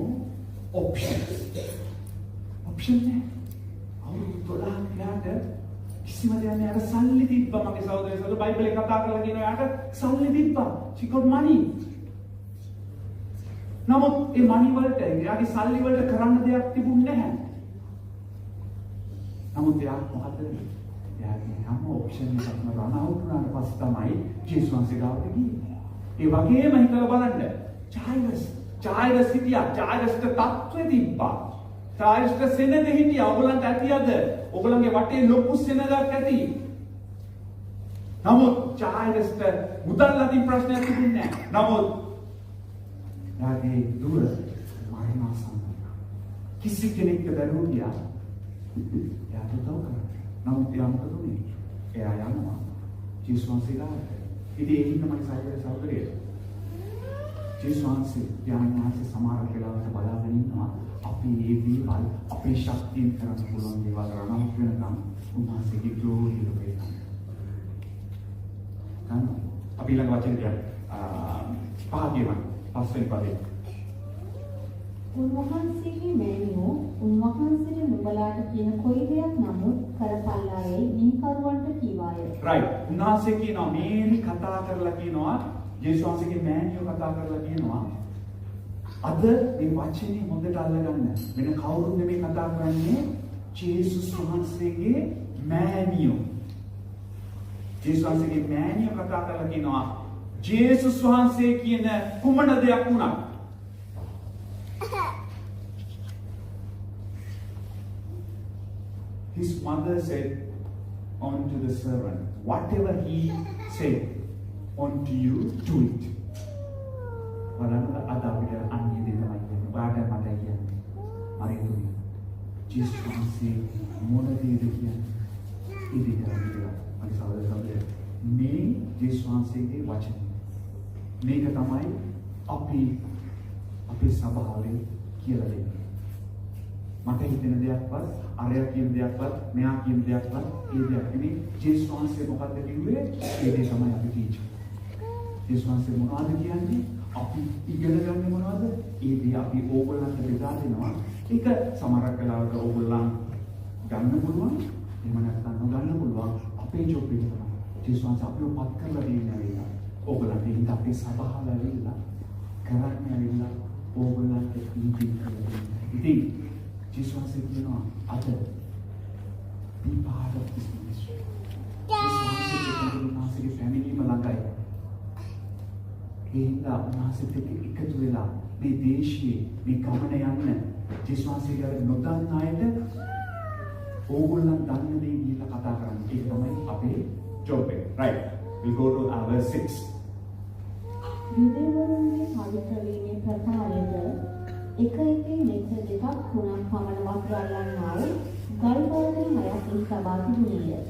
options. Option නැහැ. අවුරුදු 12ක් යාට කිසිම දෙයක් නෑ. අර සල්ලි තිබ්බා මගේ සහෝදරයෝ බයිබලේ කතා කරලා කියනවා යාට සල්ලි තිබ්බා. She got money. නමුත් ඒ money වලට එයාගේ සල්ලි වලට කරන්න දෙයක් තිබුණේ නැහැ. නමුත් එයා මොකද? එයාගේ හැම ඔප්ෂන් එකක්ම රන් අවුට් වුණාට පස්සේ තමයි ජේසුස් වහන්සේ ගාවට ගියේ. ඒ වගේම හිතලා බලන්න. චායිරස් හිටියා. චායිරස්ට තත්ත්වෙ තිබ්බා. චායිරස්ට සෙනග හිටියා. ඔයගලන්ට ඇතියද? ඔයගලන්ගේ වටේ ලොකු සෙනගක් ඇති. නමුත් චායිරස්ට මුදල් අතින් ප්‍රශ්නයක් තිබුණේ නැහැ. නමුත් එයාගේ දුර මරණාසන්න. කිසි කෙනෙක්ට බැලුව ගියා. එයාට උදව් කරන්න. නමුත් එයා මොකද උනේ? එයා යනවා ජේසුස් වහන්සේ ගාවට. ඉතින් ඒ ඉන්න මගේ සහෝදරය ජේසුස් වහන්සේ යාමනාසේ සමහර වෙලාවට බලාගෙන ඉන්නවා. අපි මේ දේවල් අපේ ශක්තියෙන් කරන්න පුළුවන් දේවල් රණක් වෙනකම් උන්වහන්සේගේ ග්ලෝරිය ලෝකේ. අපි ළඟ වචන කියන්න. පස්වෙනි පදේ. උන්වහන්සේගේ මෑණියෝ උන්වහන්සේට නුඹලාට කියන කොයි දෙයක් නමුත් කරපල්ලායයි නිකරුවන්ට කීවාය. right. උන්වහන්සේ කියනවා මේනි කතා කරලා කියනවා ජේසුස් වහන්සේගේ මෑණියෝ කතා කරලා කියනවා අද මේ වචනේ හොඳට අල්ලගන්න. වෙන කවුරුත් නෙමෙයි කතා කරන්නේ ජේසුස් වහන්සේගේ මෑණියෝ. ජේසුස් වහන්සේගේ මෑණියෝ කතා කරලා කියනවා ජේසුස් වහන්සේ කියන කුමන දෙයක් වුණත් his mother said unto the servant, whatever he said unto you, do it. බලන්න අද අපිට අන්නේ දෙයක් තමයි කියන්නේ. ඔයාට මතයි කියන්නේ. හරිද? ජේසුස් වහන්සේ මොන දේද කියන්නේ? ඒ දේ කරන්නේ. අපි සාදරව මේ ජේසුස් වහන්සේගේ වචන. මේක තමයි අපි අපේ සභාවේ කියලා දෙන්නේ. මට හිතෙන දෙයක්වත් අරයා කියන දෙයක්වත් මෙයා කියන දෙයක්වත් ඒ දෙයක් නෙමෙයි. ජේසුස් වහන්සේ මොකක්ද කිව්වේ? ඒ දේ තමයි අපි ටීචර්. ජේසුස් වහන්සේ මොනවද කියන්නේ? අපි ඉගෙන ගන්න මොනවද? ඒ දේ අපි ඕගොල්ලන්ට බෙදා දෙනවා. ඒක සමහරක් වෙලාවට ඕගොල්ලන් ගන්න පුළුවන්. එහෙම නැත්නම් නොගන්න පුළුවන්. අපේ ජොබ් එක තමයි. ජේසුස් වහන්සේ අපිව පත් කරලා දෙන්නේ ඕගොල්ලන්ට හිත අපේ සභාවල ඇවිල්ලා කරන්නේ ඇවිල්ලා ඕගොල්ලන්ට ඉන්පින් කරලා. ඉතින් ජේසුස් වහන්සේ කියනවා අද be part of this ministry. උන්වහන්සේගේ ෆැමිලියම ළඟයි. ඒ හින්දා උන්වහන්සේත් එක්ක එකතු වෙලා මේ දේශයේ මේ ගමන යන්න ජේසුස්වහන්සේගේ නොදන්න අයට ඕගොල්ලන් දන්න දේ කියලා කතා කරන්න. ඒක තමයි අපේ ජොබ් එක. right. we go to verse 6. යුදෙවරුන්ගේ පවිත්‍ර වීමේ ප්‍රකාරයද එක මෙත්‍ර දෙකක් තුනක් පමණ වතුර අල්ලන්නා වූ ගල් බෝතල් 6ක් සබා තිබුණේය.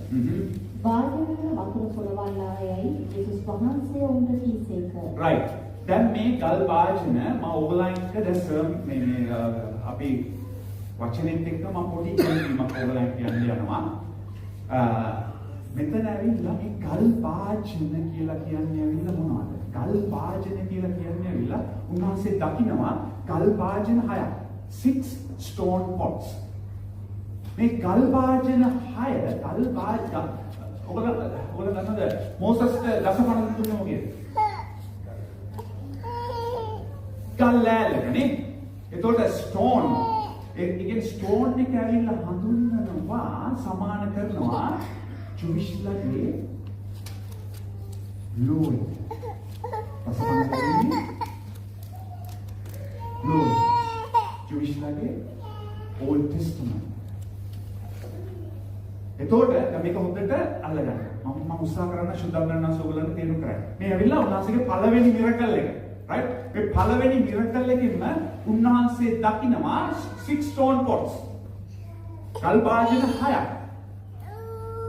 වාදනවල වතුර පුරවන්නායයි යේසුස් වහන්සේ උන්ට කීසේක. right. දැන් මේ ගල් වාජන මම ඕගොල්ලන් එක්ක දැන් මේ අපි වචනෙත් එක්ක මම පොඩි කියන්නීමක් ඕගොල්ලන් කියන්න යනවා. මෙතන ඇවිල්ලා මේ ගල් වාජන කියලා කියන්නේ ඇවිල්ලා මොනවද? ගල් වාජන කියලා කියන්නේ ඇවිල්ලා උන්වහන්සේ දකිනවා ගල් වාජන 6ක් 6 stone pots. මේ ගල් වාජන 6 ගල් වාජන ඔයගොල්ලෝ දන්නවද මෝසස්ට දසපණ දුන්නේ මොකේද? ගල් ලෑල්ලකනේ. එතකොට stone ඒ කියන්නේ stone එක ඇවිල්ලා හඳුන්වනවා සමාන කරනවා ජුවිෂ්ලගේ ලෝයි. දසපණ කියන්නේ ලෝයි. ජුවිෂ්ලගේ Old Testament. එතකොට මේක හොඳට අල්ලගන්න. මම උත්සාහ කරන්න සුද්ධාග්‍රහණ සෝගලන්න තේරුම් කරන්න. මේ ඇවිල්ලා උන්වහන්සේගේ පළවෙනි මිරකල් එක. right? මේ පළවෙනි මිරකල් එකෙන්ම උන්වහන්සේ දකිනවා 6 stone pots. ගල් වාජන 6ක්.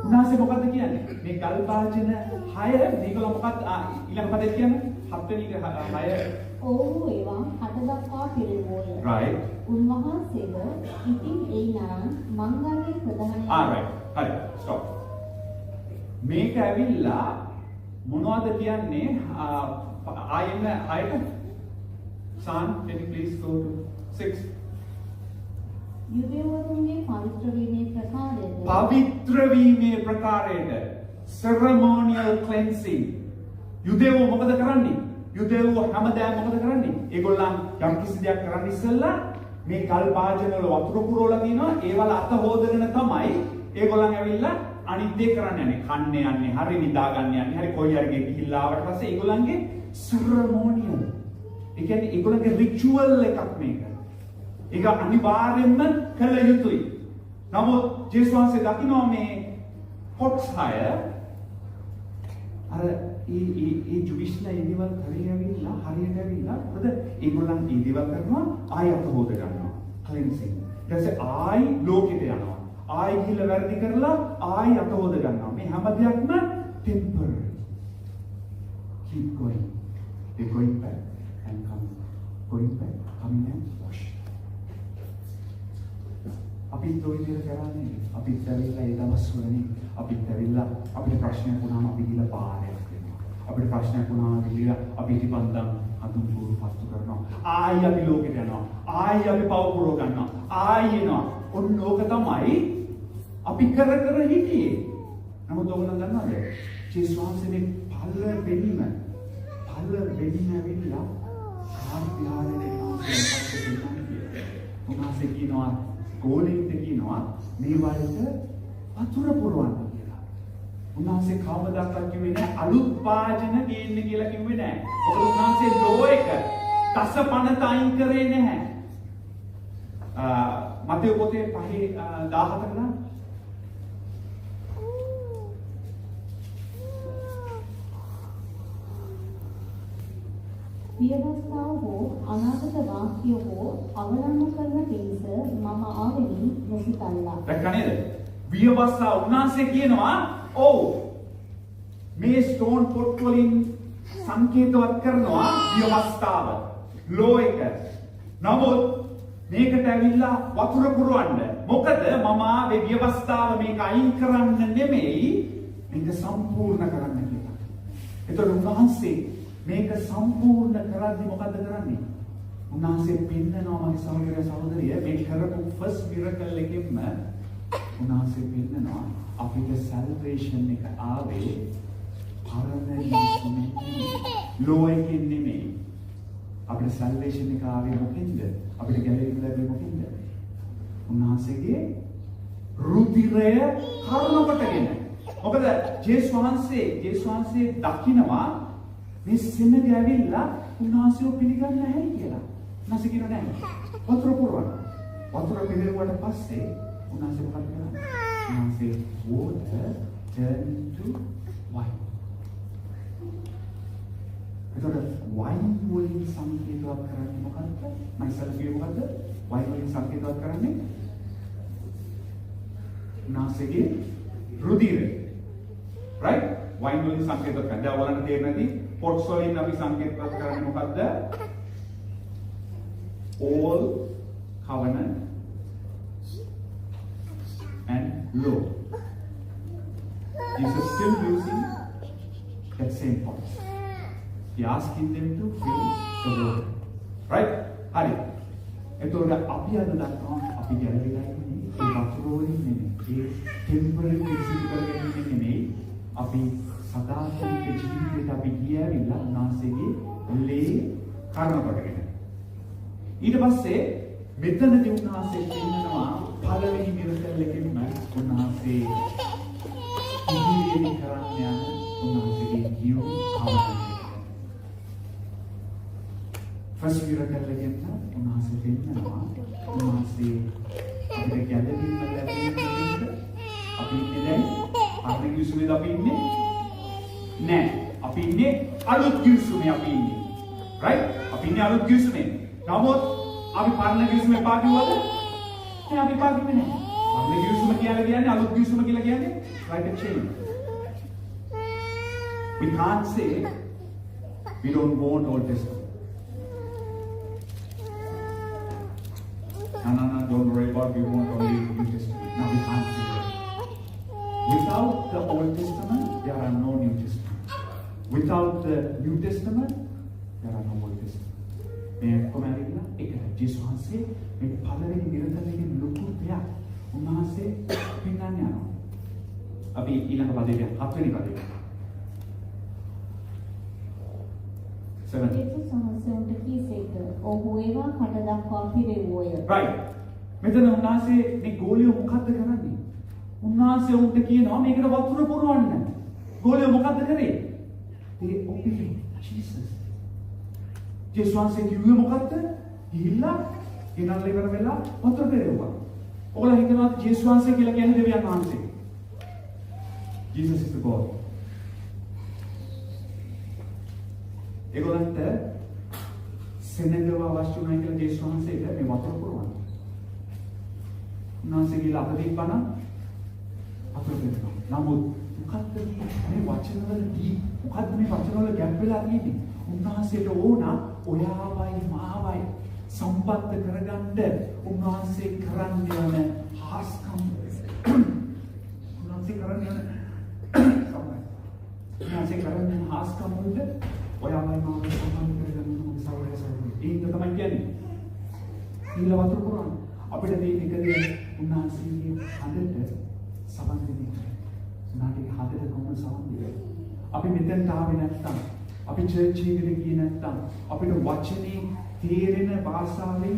උන්වහන්සේ මොකද්ද කියන්නේ? මේ ගල් වාජන 6 මේගොල්ලෝ මොකක්ද ඊළඟ පදේ කියන්නේ? 7 වෙනි 6 ඔව්හු ඒවා හත දක්වා පිළිමෝය. right. උන්වහන්සේද ඉතින් ඒ නරන් මංගලයේ ප්‍රධානය. right. හරි. stop. මේක ඇවිල්ලා මොනවද කියන්නේ? ආයෙම ආයෙත් San, can you please go to 6? යුදෙවරුන්ගේ පවිත්‍ර වීමේ ප්‍රකාරයද පවිත්‍ර වීමේ ප්‍රකාරයට ceremonial cleansing. යුදෙවෝ මොකද කරන්නේ? යුදෙවෝ හැමදාම මොකද කරන්නේ? ඒගොල්ලන් යම් කිසි දෙයක් කරන්න ඉස්සෙල්ලා මේ ගල් වාජන වල වතුර පුරවලා තිනවා. ඒවල අත හොදගෙන තමයි ඒගොල්ලන් ඇවිල්ලා අනිත් දේ කරන්න යන්නේ. කන්නේ යන්නේ, හරි නිදා ගන්න යන්නේ, හරි කොයි හරි ගිහිල්ලා ආවට පස්සේ ඒගොල්ලන්ගේ ceremonial. ඒ කියන්නේ ඒගොල්ලන්ගේ ritual එකක් මේක. ඒක අනිවාර්යෙන්ම කළ යුතුයි. නමුත් ජේසුස් වහන්සේ දකිනවා මේ pots 6 අර ඒ ජුවිෂ්ලා ඉදිවල් හරියට ඇවිල්ලා මොකද ඒගොල්ලන් ඉදිවල් කරනවා ආයත හොද ගන්නවා cleansing. ඊට පස්සේ ආයි ලෝකෙට යනවා. ආයි ගිහලා වැරදි කරලා ආයි අත හොද ගන්නවා. මේ හැම දෙයක්ම temporary. Keep going. They going back and coming and wash. අපිත් ඔය විදිහට කරන්නේ. අපිත් ඇවිල්ලා ඒ දවස් වලනේ අපිත් ඇවිල්ලා අපිට ප්‍රශ්නයක් වුණාම අපි ගිහලා පාරයක් වෙනවා. අපිට ප්‍රශ්නයක් වුණාම ගිහලා අපි ඉතිපන්දම් අඳුම් පුරු පත්තු කරනවා. ආයි අපි ලෝකෙට යනවා. ආයි අපි පව පුරව ගන්නවා. ආයි එනවා. ඔන්න ඕක තමයි අපි කර හිටියේ. නමුත් ඔයගොල්ලෝ දන්නවද? ජේසුස් වහන්සේ මේ පල්ල බෙදීම ඇවිල්ලා කාර්යාලයේ උන්වහන්සේ කියනවා ගෝලෙන්ට කියනවා මේ වලට වතුර පුරවන්න කියලා. උන්වහන්සේ කවදාවත් කිව්වේ නැහැ අලුත් වාජන ගේන්න කියලා කිව්වේ නැහැ. මොකද උන්වහන්සේ ලෝ එක දස පනත අයින් කරේ නැහැ. මතේ පොතේ 5:17 ලා විවස්ථාව හෝ අනාගත වාක්‍ය හෝ අවලංගු කරන පිණිස මම ආවෙමි නොසිතල්ලා. දැක්ක නේද? විවස්ථාව උන්වහන්සේ කියනවා ඔව් මේ ස්ටෝන් පොට් වලින් සංකේතවත් කරනවා විවස්ථාව ලෝ එක. නමුත් මේකට ඇවිල්ලා වතුර පුරවන්න. මොකද මම ආවේ විවස්ථාව මේක අයින් කරන්න නෙමෙයි මේක සම්පූර්ණ කරන්න කියලා. ඒතර උන්වහන්සේ මේක සම්පූර්ණ කරද්දි මොකද්ද කරන්නේ? උන්වහන්සේ පෙන්නනවා මගේ සහෝදරය සහෝදරිය මේ කරපු ෆස්ට් මිරකල් එකෙන්ම උන්වහන්සේ පෙන්නනවා අපිට සැල්වේෂන් එක ආවේ පරණ ලෝ එකෙන් නෙමෙයි. අපිට සැල්වේෂන් එක ආවේ මොකෙන්ද? අපිට ගැලවීම ලැබෙන්නේ මොකෙන්ද? උන්වහන්සේගේ රුධිරය කරුණ කොටගෙන මොකද ජේසුස් වහන්සේ දකින්නවා මේ සෙනග ඇවිල්ලා උන්වහන්සේව පිළිගන්නේ නැහැ කියලා. උන්වහන්සේ කියනවා නැහැ. වතුර පුරවන්න. වතුර පිළිරුවට පස්සේ උන්වහන්සේ මොකද කරන්නේ? උන්වහන්සේ water turn into wine. එතකොට wine වලින් සංකේතවත් කරන්නේ මොකක්ද? මම ඉස්සෙල්ලා කිව්වේ මොකද්ද? wine වලින් සංකේතවත් කරන්නේ උන්වහන්සේගේ රුධිරය. right? wine වලින් සංකේතවත් කරන්නේ. දැන් ඔයාලන්ට තේරෙන්නේ නැති pots වලින් අපි සංකේතවත් කරන්නේ මොකද්ද? All covenant and law. Jesus still using that same pot. He asking them to fill the water. Right? Hari. එතකොට අපි අද දන්නවා අපි ගැලවිලා ඉන්නේ ඒ වතුර වලින් නෙමෙයි. ඒ ටෙම්පරරි පිසිදු කරගෙන නෙමෙයි. අපි සදාකාලික ජීවිතයට අපි ගියවිලා උන්වහන්සේගේ ලේ කර්ම කොටගෙන. ඊට පස්සේ මෙතනදී උන්වහන්සේ කියනවා පළවෙනි මිරකල් එකෙන්ම උන්වහන්සේ ඉදිරියෙන් කරන්න යන උන්වහන්සේගේ නියම කවදාද. ෆස්ට් මිරකල් එකෙන් උන්වහන්සේ කියනවා උන්වහන්සේ අපිට ගැලවීම ලැබෙන්න අපි ඉන්නේ දැන් අරණ කිවිසුමේද අපි ඉන්නේ නෑ අපි ඉන්නේ අලුත් කිවිසුමේ අපි ඉන්නේ right අපි ඉන්නේ අලුත් කිවිසුමේ නමුත් අපි පරණ කිවිසුමේ පාඩුවද නෑ අපි පාඩුවේ නෑ පරණ කිවිසුම කියලා කියන්නේ අලුත් කිවිසුම කියලා කියන්නේ like a chain we can't say we don't want Old Testament no don't worry about we want only New Testament no we can't say that without the Old Testament there are no New Testament without the New Testament there are no Old Testament මේ කොහොමද ඒක ජේසුස් වහන්සේ මේ පළවෙනි මිරකල්ගේ ලොකු දෙයක් උන්වහන්සේ පින්නන්නේ යනවා අපි ඊළඟ පදේ හත්වෙනි පදේ 7 ජේසුස් වහන්සේ උන්ට කීසේක ඔහු ඒවා කට දක්වා පිරෙව්වෝය right මෙතන උන්වහන්සේ මේ ගෝලිය මොකද්ද කරන්නේ උන්වහන්සේ උන්ට කියනවා මේකට වතුර පුරවන්න ගෝලිය මොකද්ද කරේ they obey Jesus ජේසුස් වහන්සේ කිව්වේ මොකද්ද? ගිහිල්ලා ගෙනල්ලා ඉවර වෙලා වතුර පෙරෙව්වා. ඔයගොල්ලෝ හිතනවා ජේසුස් වහන්සේ කියලා කියන්නේ දෙවියන් වහන්සේ. Jesus is the God. ඒගොල්ලන්ට සෙනගව අවශ්‍ය නැහැ කියලා ජේසුස් වහන්සේට මේ වතුර පුරවන්න. උන්වහන්සේ කියලා අප දීපන වතුර පෙරෙනවා. නමුත් මොකද්ද මේ වචනවලදී මොකද්ද මේ වචනවල ගැප් වෙලා තියෙන්නේ? උන්වහන්සේට ඕන ඔයාවයි මාවයි සම්බන්ධ කරගන්න උන්වහන්සේ කරන්න යන හාස්කම් උන්වහන්සේ කරන්න යන හාස්කම් වලට ඔයාවයි මාවයි සම්බන්ධ කරගන්න ඕනේ සවරේ ඒක තමයි කියන්නේ ඊළ වතුර පුරවන්න අපිට මේ එකදී උන්වහන්සේගේ හදට සම්බන්ධ වෙන්නේ නාටි හදට කොහොමද සම්බන්ධ අපි මෙතෙන්ට ආවේ නැත්තම් අපි චර්ච් එකට ගියේ නැත්තම් අපිට වචනේ තේරෙන භාෂාවෙන්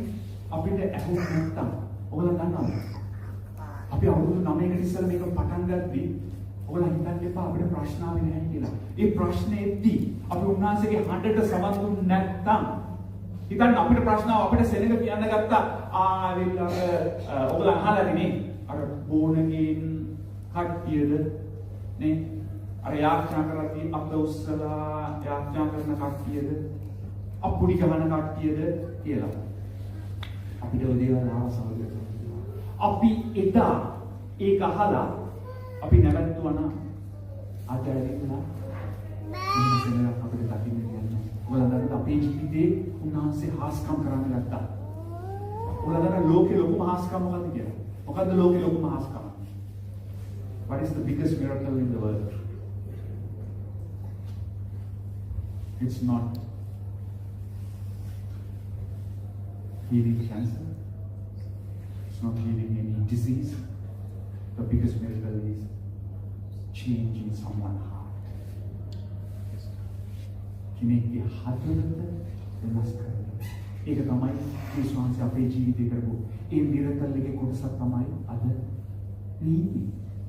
අපිට ඇහුනේ නැත්තම් ඔයගොල්ලෝ දන්නවද අපි අවුරුදු 9කට ඉස්සෙල්ලා මේක පටන් ගත්තී ඔයගොල්ලෝ හිතන්න එපා අපිට ප්‍රශ්න ආවේ නැහැ කියලා. ඒ ප්‍රශ්නේදී අපි උන්වහන්සේගේ හඬට සමත් නැත්තම් හිතන්න අපිට ප්‍රශ්න අපිට සෙනඟ කියන්න ගත්තා ආවිල්ලා ඔයගොල්ලෝ අහලානේ නේ අර බෝනගෙන් කට්ටියද නේ අර යාඥා කරද්දී අප උස්සලා යාඥා කරන කට්ටියද අපුඩි ගහන කට්ටියද කියලා අපිට ඔය දේවල් ආවසාවද අපි එදා ඒක අහලා අපි නැවතුණා නම් ආචාර්යලා ඉන්නසෙනලා අපිට දකින්න කියන්නේ ඔයාලට අපේ ජීවිතේ උන්වහන්සේ හාස්කම් කරන්න ගත්තා ඔයාලට ලෝකේ ලොකුම හාස්කම් මොකද්ද කියලා මොකද්ද ලෝකේ ලොකුම හාස්කම් what is the biggest miracle in the world it's not healing cancer. It's not healing any disease. The biggest miracle is changing someone's heart. කෙනෙක්ගේ හදවත වෙනස් කරනවා. ඒක තමයි ජේසුස් වහන්සේ අපේ ජීවිතේ කරපු ඒ මිරකල් එකේ කොටසක් තමයි අද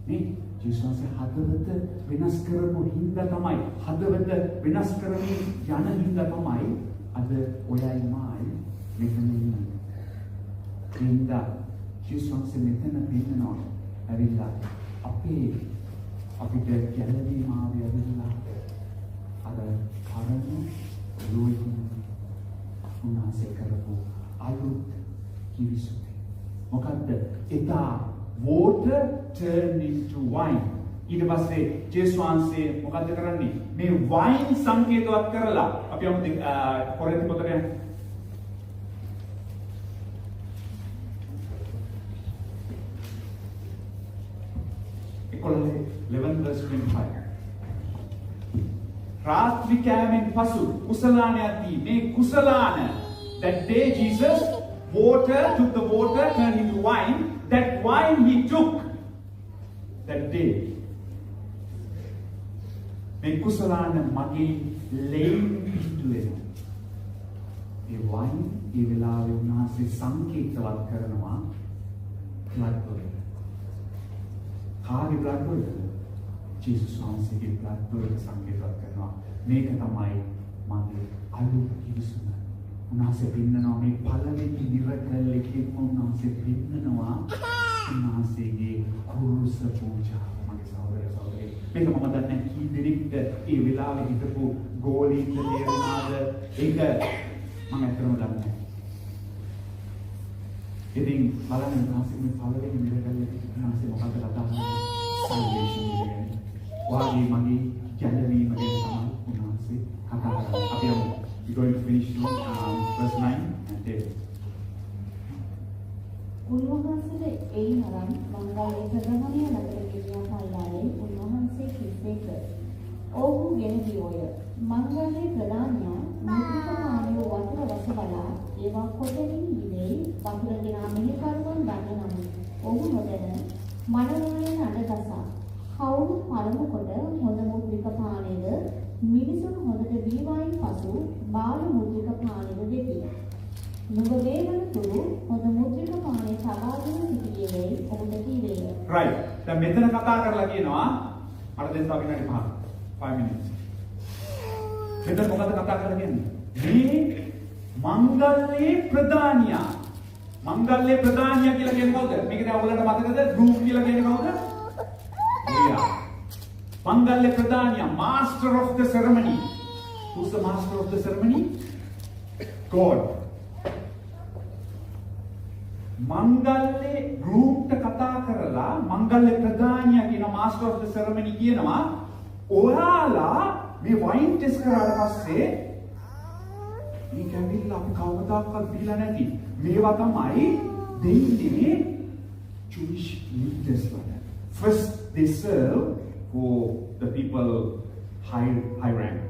නේ ජේසුස් වහන්සේ හදවත වෙනස් කරපු හින්දා තමයි හදවත වෙනස් කරමින් යන හින්දා තමයි අද ඔයයි මායි මෙතන ඉන්නේ. හින්දා ජේසුස් වහන්සේ මෙතන පින්නනවා. ඇවිල්ලා අපිට ගැළවීම ආවේ ඇවිල්ලා අර කරන ලෝකෙ උන්වහන්සේ කරපු අලුත් කිවිසුමේ මොකද්ද? එදා water turned into wine. ඊට පස්සේ ජේසුස් වහන්සේ මොකද්ද කරන්නේ? මේ වයින් සංකේතවත් කරලා අපි යමු කොරින්ති පොතට යන්න. 11 verse 25. රාත්‍රී කෑමෙන් පසු කුසලාන යද්දී මේ කුසලාන that day Jesus took the water turned into wine. That wine he took that day. මේ කුසලාන මගේ ලේන් පිටුවේ. ඒ වයින් ඒ වෙලාවේ උන්වහන්සේ සංකේතවත් කරනවා blood වලට. කාගේ blood වලට? ජේසුස් වහන්සේගේ blood වලට සංකේතවත් කරනවා. මේක තමයි මගේ අලුත් කිවිසුම. උන්වහන්සේ පින්නනවා මේ පළවෙනි මිරකල් එකේම උන්වහන්සේ පින්නනවා උන්වහන්සේගේ කුරුස පූජාව. මගේ සහෝදර සහෝදරිය මේක මම දන්නේ කී දෙනෙක්ට ඒ වෙලාවේ හිටපු ගෝලීන්ට තේරුණාද? ඒක මම අතරම දන්නේ. ඉතින් බලන්න උන්වහන්සේ මේ පළවෙනි මිරකල් එකේ උන්වහන්සේ මොකක්ද කතා කරන්නේ? salvation කියන්නේ. වාගේ මගේ ගැලවීම ගැන තමයි උන්වහන්සේ කතා කරන්නේ. අපි යමු. We're going to finish verse 9 and 10. උන්වහන්සේට එයි නරම් මංගලයේ ප්‍රධානිය නතර ගෙනියා කල්ලාලේ උන්වහන්සේ කිව්සේක. ඔහු ගෙන ගියෝය. මංගලයේ ප්‍රධානියා මුත්‍රිකාණිය වතුර රස බලා ඒවා කොටමින් ඉවේ වතුර ගෙනා මෙහෙකරුවන් දන්න නම් ඔහු නොදැන මනෝරයේ නඩදසා කවුරු පළමු කොට හොඳ මුත්‍රික පානේද මිනිසුන් හොඳට බීවයින් පසු බාල මුද්‍රික පානෙද දෙති. නුඹ වේවන තුරු හොඳ මුද්‍රික පානේ සබාගෙන සිටියේ ඔබට කීවේය. Right. දැන් මෙතන කතා කරලා කියනවා මට දෙන්න තව විනාඩි 5 minutes. මෙතන මොකද කතා කරලා කියන්නේ? මේ මංගල්‍යයේ ප්‍රධානියා. මංගල්‍යයේ ප්‍රධානියා කියලා කියන්නේ කවුද? මේක දැන් ඔයගලන්ට මතකද? ගෲප් කියලා කියන්නේ කවුද? එයා. Mangalya Pradhanya, master of the ceremony. Who's the master of the ceremony? God. Mangalya group ta kata karala, Mangalya Pradhanya කියන master of the ceremony කියනවා ඔයාලා මේ wine test කරාට පස්සේ මේ කැවිල්ලා අපි කවදාකවත් දීලා නැති මේවා තමයි දෙන්නේ Jewish leaders වල. First they serve for the people high rank.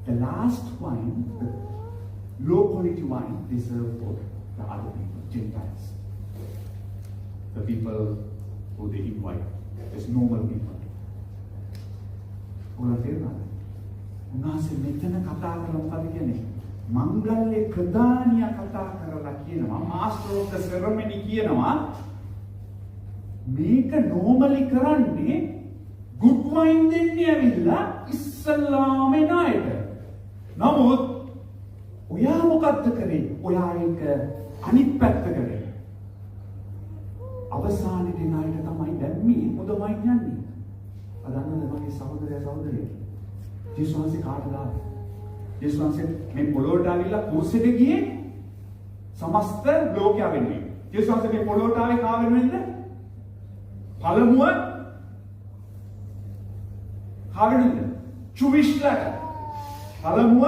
The last wine, the low quality wine, they serve for the other people, Gentiles. The people who they invite, as normal people. උන්වහන්සේ මෙතන කතා කරලා මොකද කියන්නේ? මංගල්‍ය ප්‍රධානියා කතා කරලා කියනවා, master of the ceremony කියනවා මේක normally කරන්නේ good wine දෙන්නේ ඇවිල්ලා ඉස්සල්ලාම එන අයට. නමුත් ඔයා මොකද්ද කරේ? ඔයා ඒක අනිත් පැත්ත කරේ. අවසානයේ දෙන අයට තමයි දැන් මේ හොඳ වයින් යන්නේ. අදන්නද මගේ සහෝදරයා සහෝදරිය? ජේසුස් වහන්සේ කාටද ආවේ? ජේසුස් වහන්සේ මේ පොළොවට ආවිල්ලා කුරුසෙට ගියේ සමස්ත ලෝකයා වෙනුවෙන්. ජේසුස් වහන්සේ මේ පොළොවට ආවේ කා වෙනුවෙන්ද? පළමුව කාගෙනද? චුවිෂ්ලට. පළමුව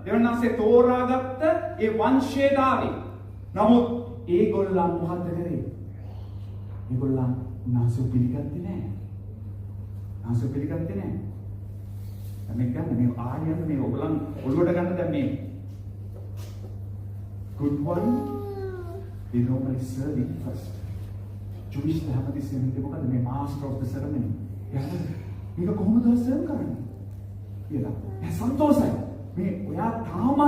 දෙවනන්සේ තෝරාගත්ත ඒ වංශයට ආවේ. නමුත් ඒගොල්ලන් මොකද්ද කරේ? ඒගොල්ලන් උන්වහන්සේ පිළිගත්තේ නැහැ. උන්වහන්සේ පිළිගත්තේ නැහැ. මේ ගන්න මේ ආර්යයන් මේ ඔයගොල්ලන් ඔළුවට ගන්න දැන් මේ good one they normally serve it first. Jewish හැමතිස්සෙම හිතේ මොකද මේ master of the ceremony. මේක කොහොමද සර්ව් කරන්නේ? කියලා. ඒ සන්තෝෂයි. මේ ඔයා තාමත්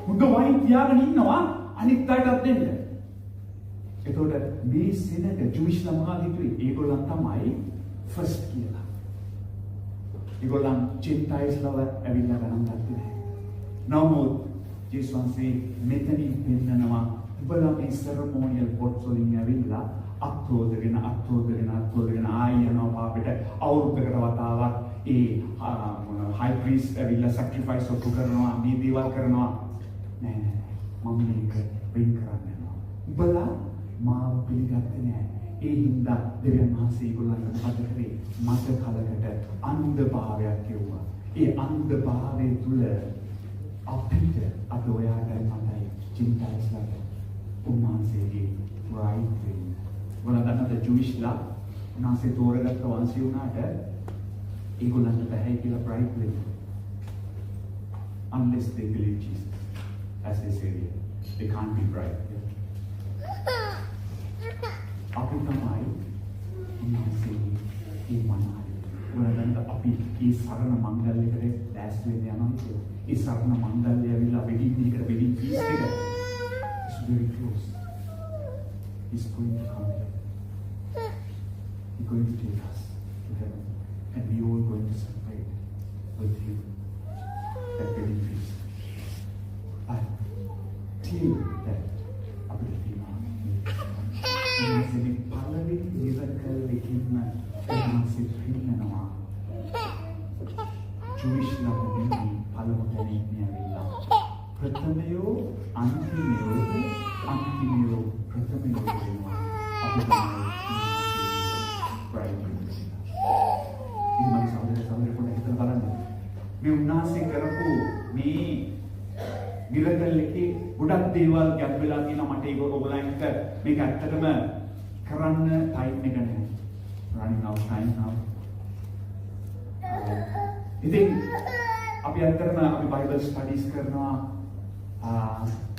හොඳ වයින් තියාගෙන ඉන්නවා අනිත් අයටත් දෙන්න. එතකොට මේ සෙනග Jewish ළමා හිතුවේ ඒගොල්ලන් තමයි first කියලා. ඒගොල්ලන් Gentiles ලව ඇවිල්ලා ගණන් ගත්තේ නැහැ. නමුත් ජේසුස් වහන්සේ මෙතනින් පෙන්නනවා උඹලා මේ සෙරමෝනියල් පොට්ස් වලින් ඇවිල්ලා අත්හොදගෙන ආයෙ යනවා පාපෙට අවුරුද්දකට වතාවක් ඒ high priest ඇවිල්ලා sacrifice ඔක්කො කරනවා මේ දේවල් කරනවා නෑ මම මේක වෙන් කරන්න යනවා උඹලා මාව පිළිගත්තේ නෑ ඒ හින්දා දෙවියන් වහන්සේ ඒගොල්ලන්ට මොකද කරේ මත කලකට අන්ධභාවයක් කෙවුවා ඒ අන්ධභාවය තුල අපිට අද ඔයාටයි මටයි Gentiles උන්වහන්සේගේ right වෙන්න. ඔයාලා දන්නද Jewish law උන්වහන්සේ තෝරගත්ත වංශය වුණාට ඒගොල්ලන්ට බැහැ කියලා right වෙන්න. Unless they believe Jesus as their savior. They can't be right. අපි තමයි උන්වහන්සේගේ ඒ මනාය. ඔයාලා දන්නද අපි ඒ සරණ මංගල්‍යයකට දැස් වෙන්න යනවා කියලා. ඒ සරණ මංගල්‍යය ඇවිල්ලා වෙඩින් feast එක is very close. He's going to come here. He's going to take us to heaven. And we all going to celebrate with him that wedding feast. But till that, අපිට තියෙනවා මේ පළවෙනි miracle එකකින්ම එහාසේ පින්නනවා. Jewish ළමයි පළමු තැනින් ඇවිල්ලා ප්‍රථමයෝ අන්තිමයෝ ප්‍රථමයෝ වෙනවා අපිට ඉතින් සමහර පොඩ්ඩක් හිතලා බලන්න මේ උන්වහන්සේ කරපු මේ මිරකල් එකේ ගොඩක් දේවල් ගැප් වෙලා තියෙනවා මට ඒක ඔයගොල්ලන්ට මේක ඇත්තටම කරන්න ටයිම් එක නැහැ running out time now ඉතින් අපි ඇත්තටම අපි බයිබල් ස්ටඩීස් කරනවා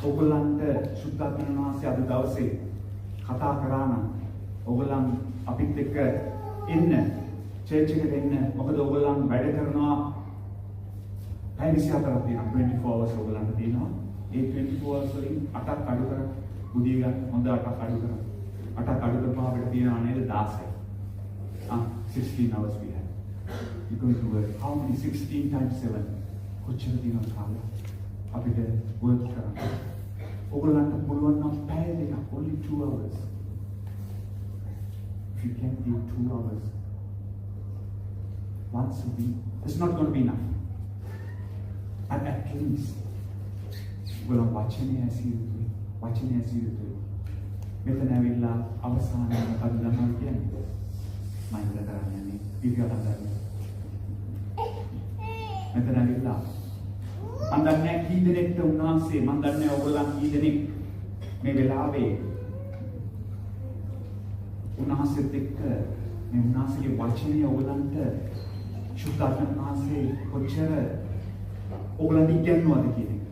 ඔයගොල්ලන්ට සුද්ධාත්ම වහන්සේ අද දවසේ කතා කරා නම් ඔයගොල්ලන් අපිත් එක්ක එන්න චර්ච් එකට එන්න මොකද ඔයගොල්ලන් වැඩ කරනවා පැය 24ක් තියෙනවා 24 hours ඔයගොල්ලන්ට තියෙනවා ඒ 24 hours වලින් 8ක් අඩු කර බුදිය ගන්න හොඳ 8ක් අඩු කර 8ක් අඩු කරපුවා අපිට තියෙනවා නේද 16 16 hours we have you going to work how many 16 times 7 කොච්චර දිනවද කාලය අපිට work කරන්න ඔයගොල්ලන්ට පුළුවන් නම් පැය දෙකක් only 2 hours if you can do 2 hours once a week it's not going to be enough and at least ඔයගොල්ලන් වචනය ඇසියුතුයි මෙතන ඇවිල්ලා අවසානයේ මොකද දන්නවද කියන්නේ මම ඉඳලා කරන්නේ වීඩියෝ ගන්න මෙතන ඇවිල්ලා මම දන්නේ කී දෙනෙක්ට උන්වහන්සේ මම දන්නේ ඔයගොල්ලන් කී දෙනෙක් මේ වෙලාවේ උන්වහන්සේත් එක්ක මේ උන්වහන්සේගේ වචනය ඔයගොල්ලන්ට සුද්ධාත්ම වහන්සේ කොච්චර ඔයගොල්ලන් ඉගෙනනවද කියන එක.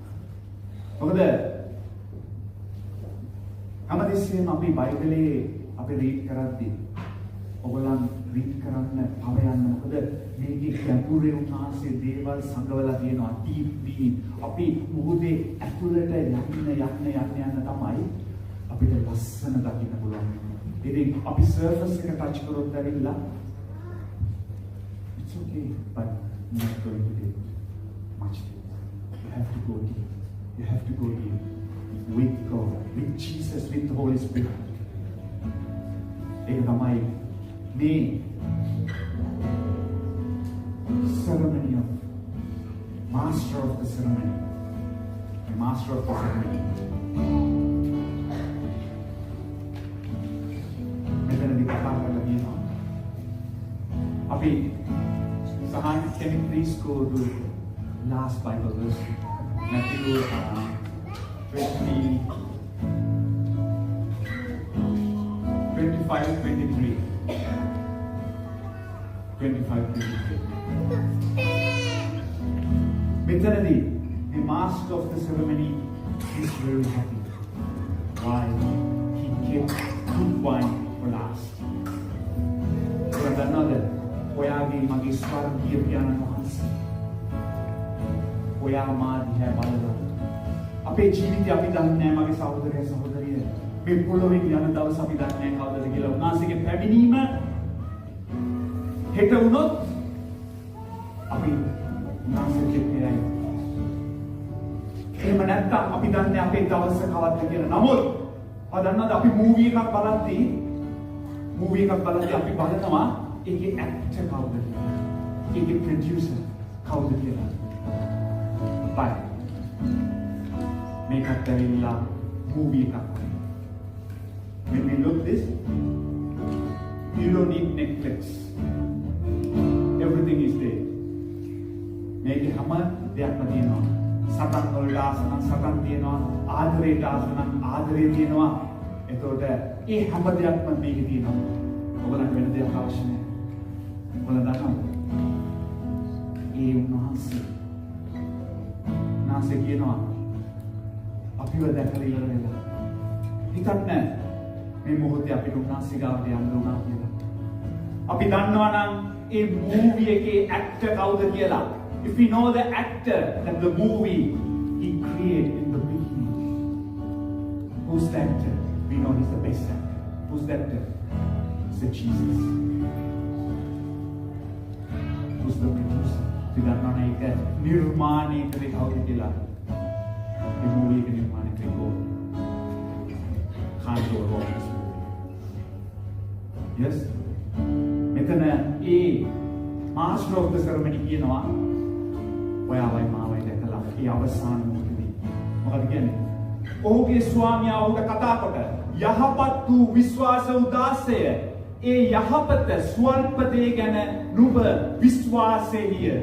මොකද හැමදෙස්සෙම අපි බයිබලයේ අපි රීඩ් කරද්දී ඔයගොල්ලන් රීඩ් කරන්න පව යන්න මොකද මේකේ ගැඹුරේ උන්වහන්සේ දේවල් සංගවලා තියෙනවා ටීපී අපි මොහොතේ ඇතුළට යන්න තමයි අපිට ලස්සන දකින්න පුළුවන්. ඉතින් අපි සර්ෆස් එක ටච් කරොත් ඇවිල්ලා it's okay but not going to be much deep. You have to go deep. You have to go deep with God, with Jesus, with the Holy Spirit. ඒක තමයි මේ ceremony of master of the ceremony. The master of the ceremony. මෙතනදී කතා කරලා තියෙනවා. අපි සහන් can you please go to last Bible verse Matthew 25:23. Metanadi, the master of the ceremony, is very happy. Why? He kept good wine for last. But another, Oyagi Magiswar Gipiana Mahas. Oyamadi have other. අපේ ජීවිතය අපි දන්නේ නැහැ මගේ සහෝදරයා සහෝදරිය මේ පොළොවේ යන දවස් අපි දන්නේ නැහැ කවදද කියලා උන්වහන්සේගේ පැමිණීම හෙට වුණොත් අපි උන්වහන්සේ දෙපැයි. එහෙම නැත්නම් අපි දන්නේ අපේ දවස කවද්ද කියලා. නමුත් දන්නවද අපි මූවි එකක් බලද්දී අපි බලනවා ඒකේ ඇක්ටර් කවුද කියලා. ඒකේ ප්‍රොඩියුසර් කවුද කියලා. බයි. මේකත් ඇවිල්ලා මූවි එකක්. When we look this, you don't need Netflix. Everything is there. මේකේ හැම දෙයක්ම තියෙනවා. සතන් වලට ආස නම් සතන් තියෙනවා, ආදරයට ආස නම් ආදරය තියෙනවා. එතකොට ඒ හැම දෙයක්ම මේකේ තියෙනවා. ඔයගලන්ට වෙන දෙයක් අවශ්‍ය නැහැ. ඔයගලන් දන්නවා. ඒ උන්වහන්සේ කියනවා අපිව දැකලා ඉවර වෙලා. හිතන්නේ මේ මොහොතේ අපිට උන්වහන්සේ ගාවට යන්න උනා කියලා. අපි දන්නවා නම් ඒ මූවි එකේ ඇක්ටර් කවුද කියලා. If we know the actor that the movie he created in the beginning, who's the actor? We know he's the best actor. Who's the actor? It's the Jesus. Who's the producer? Tidak mana ika nirmani kali kau dikila. The movie ke nirmani kali kau. Can't go wrong this movie. Yes. Metana master of the ceremony කියනවා ඔයාවයි මාවයි දැකලා ඒ අවසාන මොහොතේ මොකද කියන්නේ ඔහුගේ ස්වාමියා ඔහුට කතා කොට යහපත් වූ විශ්වාස උදාසය ඒ යහපත ස්වල්ප දේ ගැන නුඹ විශ්වාසෙහිය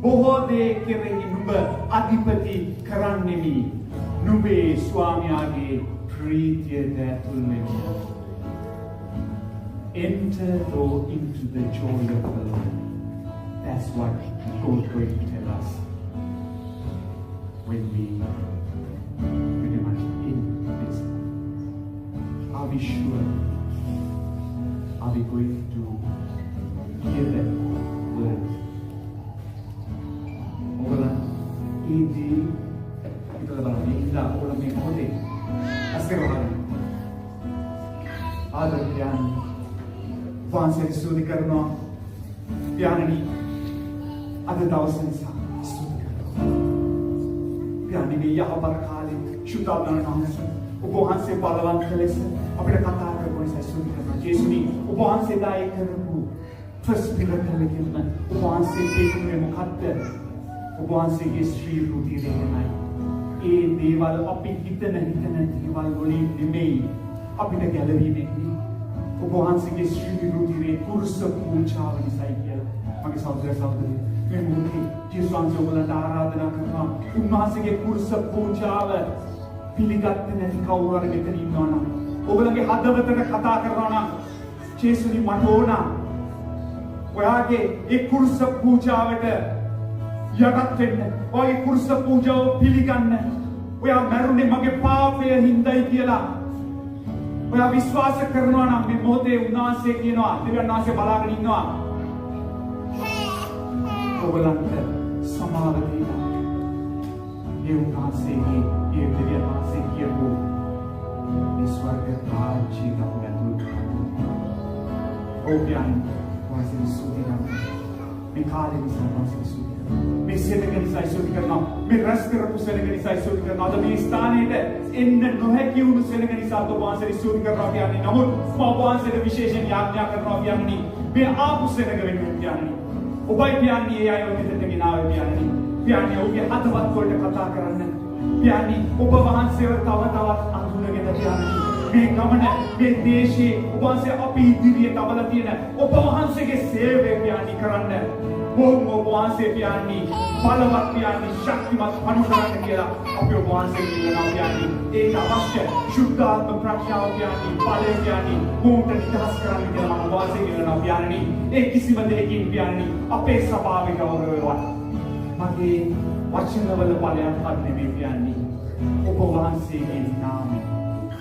බොහෝ දේ කෙරෙහි නුඹ අධිපති කරන්නෙමි නුඹේ ස්වාමියාගේ ප්‍රීතියට ඇතුල් වෙමි. Enter though into the joy of the Lord. That's what God's going to tell us when we pretty much in this. Are we sure? Are we going to hear that word? Ola, idi kita dalam indah ola mengode askerohan. Ada yang Vanse studi කරනවා යානනි අද දවසේ නිසා ස්තුති කරනවා යානි මේ යහපත් කාලේ සුදානන නැස ඔබ වහන්සේ බලවන්ත ලෙස අපිට කතා කරපු නිසා ස්තුති කරනවා ජේසුනි ඔබ වහන්සේ දායක කරපු ප්‍රස්පිරතලකින් ඔබ වහන්සේ දෙන්නේ මොකක්ද ඔබ වහන්සේගේ ශ්‍රී රුධිරයයි ඒ දේවල් අපි හිතන දේවල් වලින් නෙමෙයි අපිට ගැලවීමෙන් ඔබ වහන්සේගේ ශ්‍රී රුධිරේ කුරුස පූජාව නිසායි කියලා මගේ සහෝදර සහෝදරිය මේ මොහොතේ ජේසුස් වහන්සේ ඔබලට ආරාධනා කරනවා උන්වහන්සේගේ කුරුස පූජාව පිළිගත්තේ නැති කවුරු හරි මෙතන ඉන්නවා නම් ඔබලගේ හදවතට කතා කරනවා නම් ජේසුනි මට ඕන ඔයාගේ ඒ කුරුස පූජාවට යටත් වෙන්න ඔයාගේ කුරුස පූජාව පිළිගන්න ඔයා මරුනේ මගේ පාපය හින්දායි කියලා ඔයා විශ්වාස කරනවා නම් මේ මොහොතේ උන්වහන්සේ කියනවා දෙවියන් වහන්සේ බලාගෙන ඉන්නවා ඔබලන්ට සමාව දීලා ඒ උන්වහන්සේගේ ඒ දෙවියන් වහන්සේ කියපු මේ ස්වර්ග රාජ්‍ය ගමනට ඔබයන් වහන්සේ සුදිනා මේ කාලේ වහන්සේ සුදිනා මේ සෙනග නිසා සුදි කරනවා මේ රැස් කරපු සෙනග නිසා සුදි කරනවා අද මේ ස්ථානයේ එන්න නොහැකි වුණු සෙනග නිසා ඔබ වහන්සේ සුදි කරනවා කියන්නේ නමුත් ඔබ වහන්සේට විශේෂයෙන් යාඥා කරනවා කියන්නේ මේ ආපු සෙනග වෙනුවෙන් කියන්නේ ඔබයි කියන්නේ ඒ අය මෙතෙන්ට ගෙනාවේ කියන්නේ ඔබගේ හදවත් වලට කතා කරන්න කියන්නේ ඔබ වහන්සේව තව තවත් අඳුනගෙන කියන්නේ මේ ගමන මේ දේශයේ ඔබ වහන්සේ අපි ඉදිරියට අවලා තියෙන ඔබ වහන්සේගේ සේවය කියන්නේ කරන්න බොහොම ඔබ වහන්සේ කියන්නේ බලවත් කියන්නේ ශක්තිමත් අනුකරණ කියලා අපි ඔබ වහන්සේ කියනවා කියන්නේ ඒක අවශ්‍ය සුද්ධාත්ම ප්‍රඥාව කියන්නේ බලය කියන්නේ මොකට නිදහස් කරන්න කියලා මම ඔබ වහන්සේ කියනවා කියන්නේ ඒ කිසිම දෙයකින් කියන්නේ අපේ ස්වභාවික ගෞරවයවත් මගේ වචනවල බලයක් නෙමෙයි කියන්නේ ඔබ වහන්සේගේ නාමයෙන්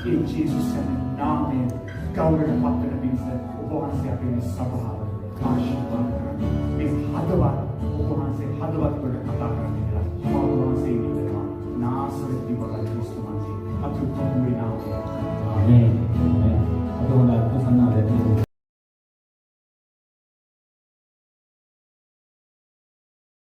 ඒ ජේසුස්ගේ නාමයෙන් ගෞරවයෙන් පත්වන පිණිස ඔබ වහන්සේ අපේ සභාව ආශිර්වාද කරන්නේ මේ හදවත් ඔබ වහන්සේ හදවත් වලට කතා කරන්නේ කියලා මම ඔබ වහන්සේ කියනවා නාසරෙත් වල ක්‍රිස්තුස් වහන්සේ අතුරුම වෙනවා ආමේන්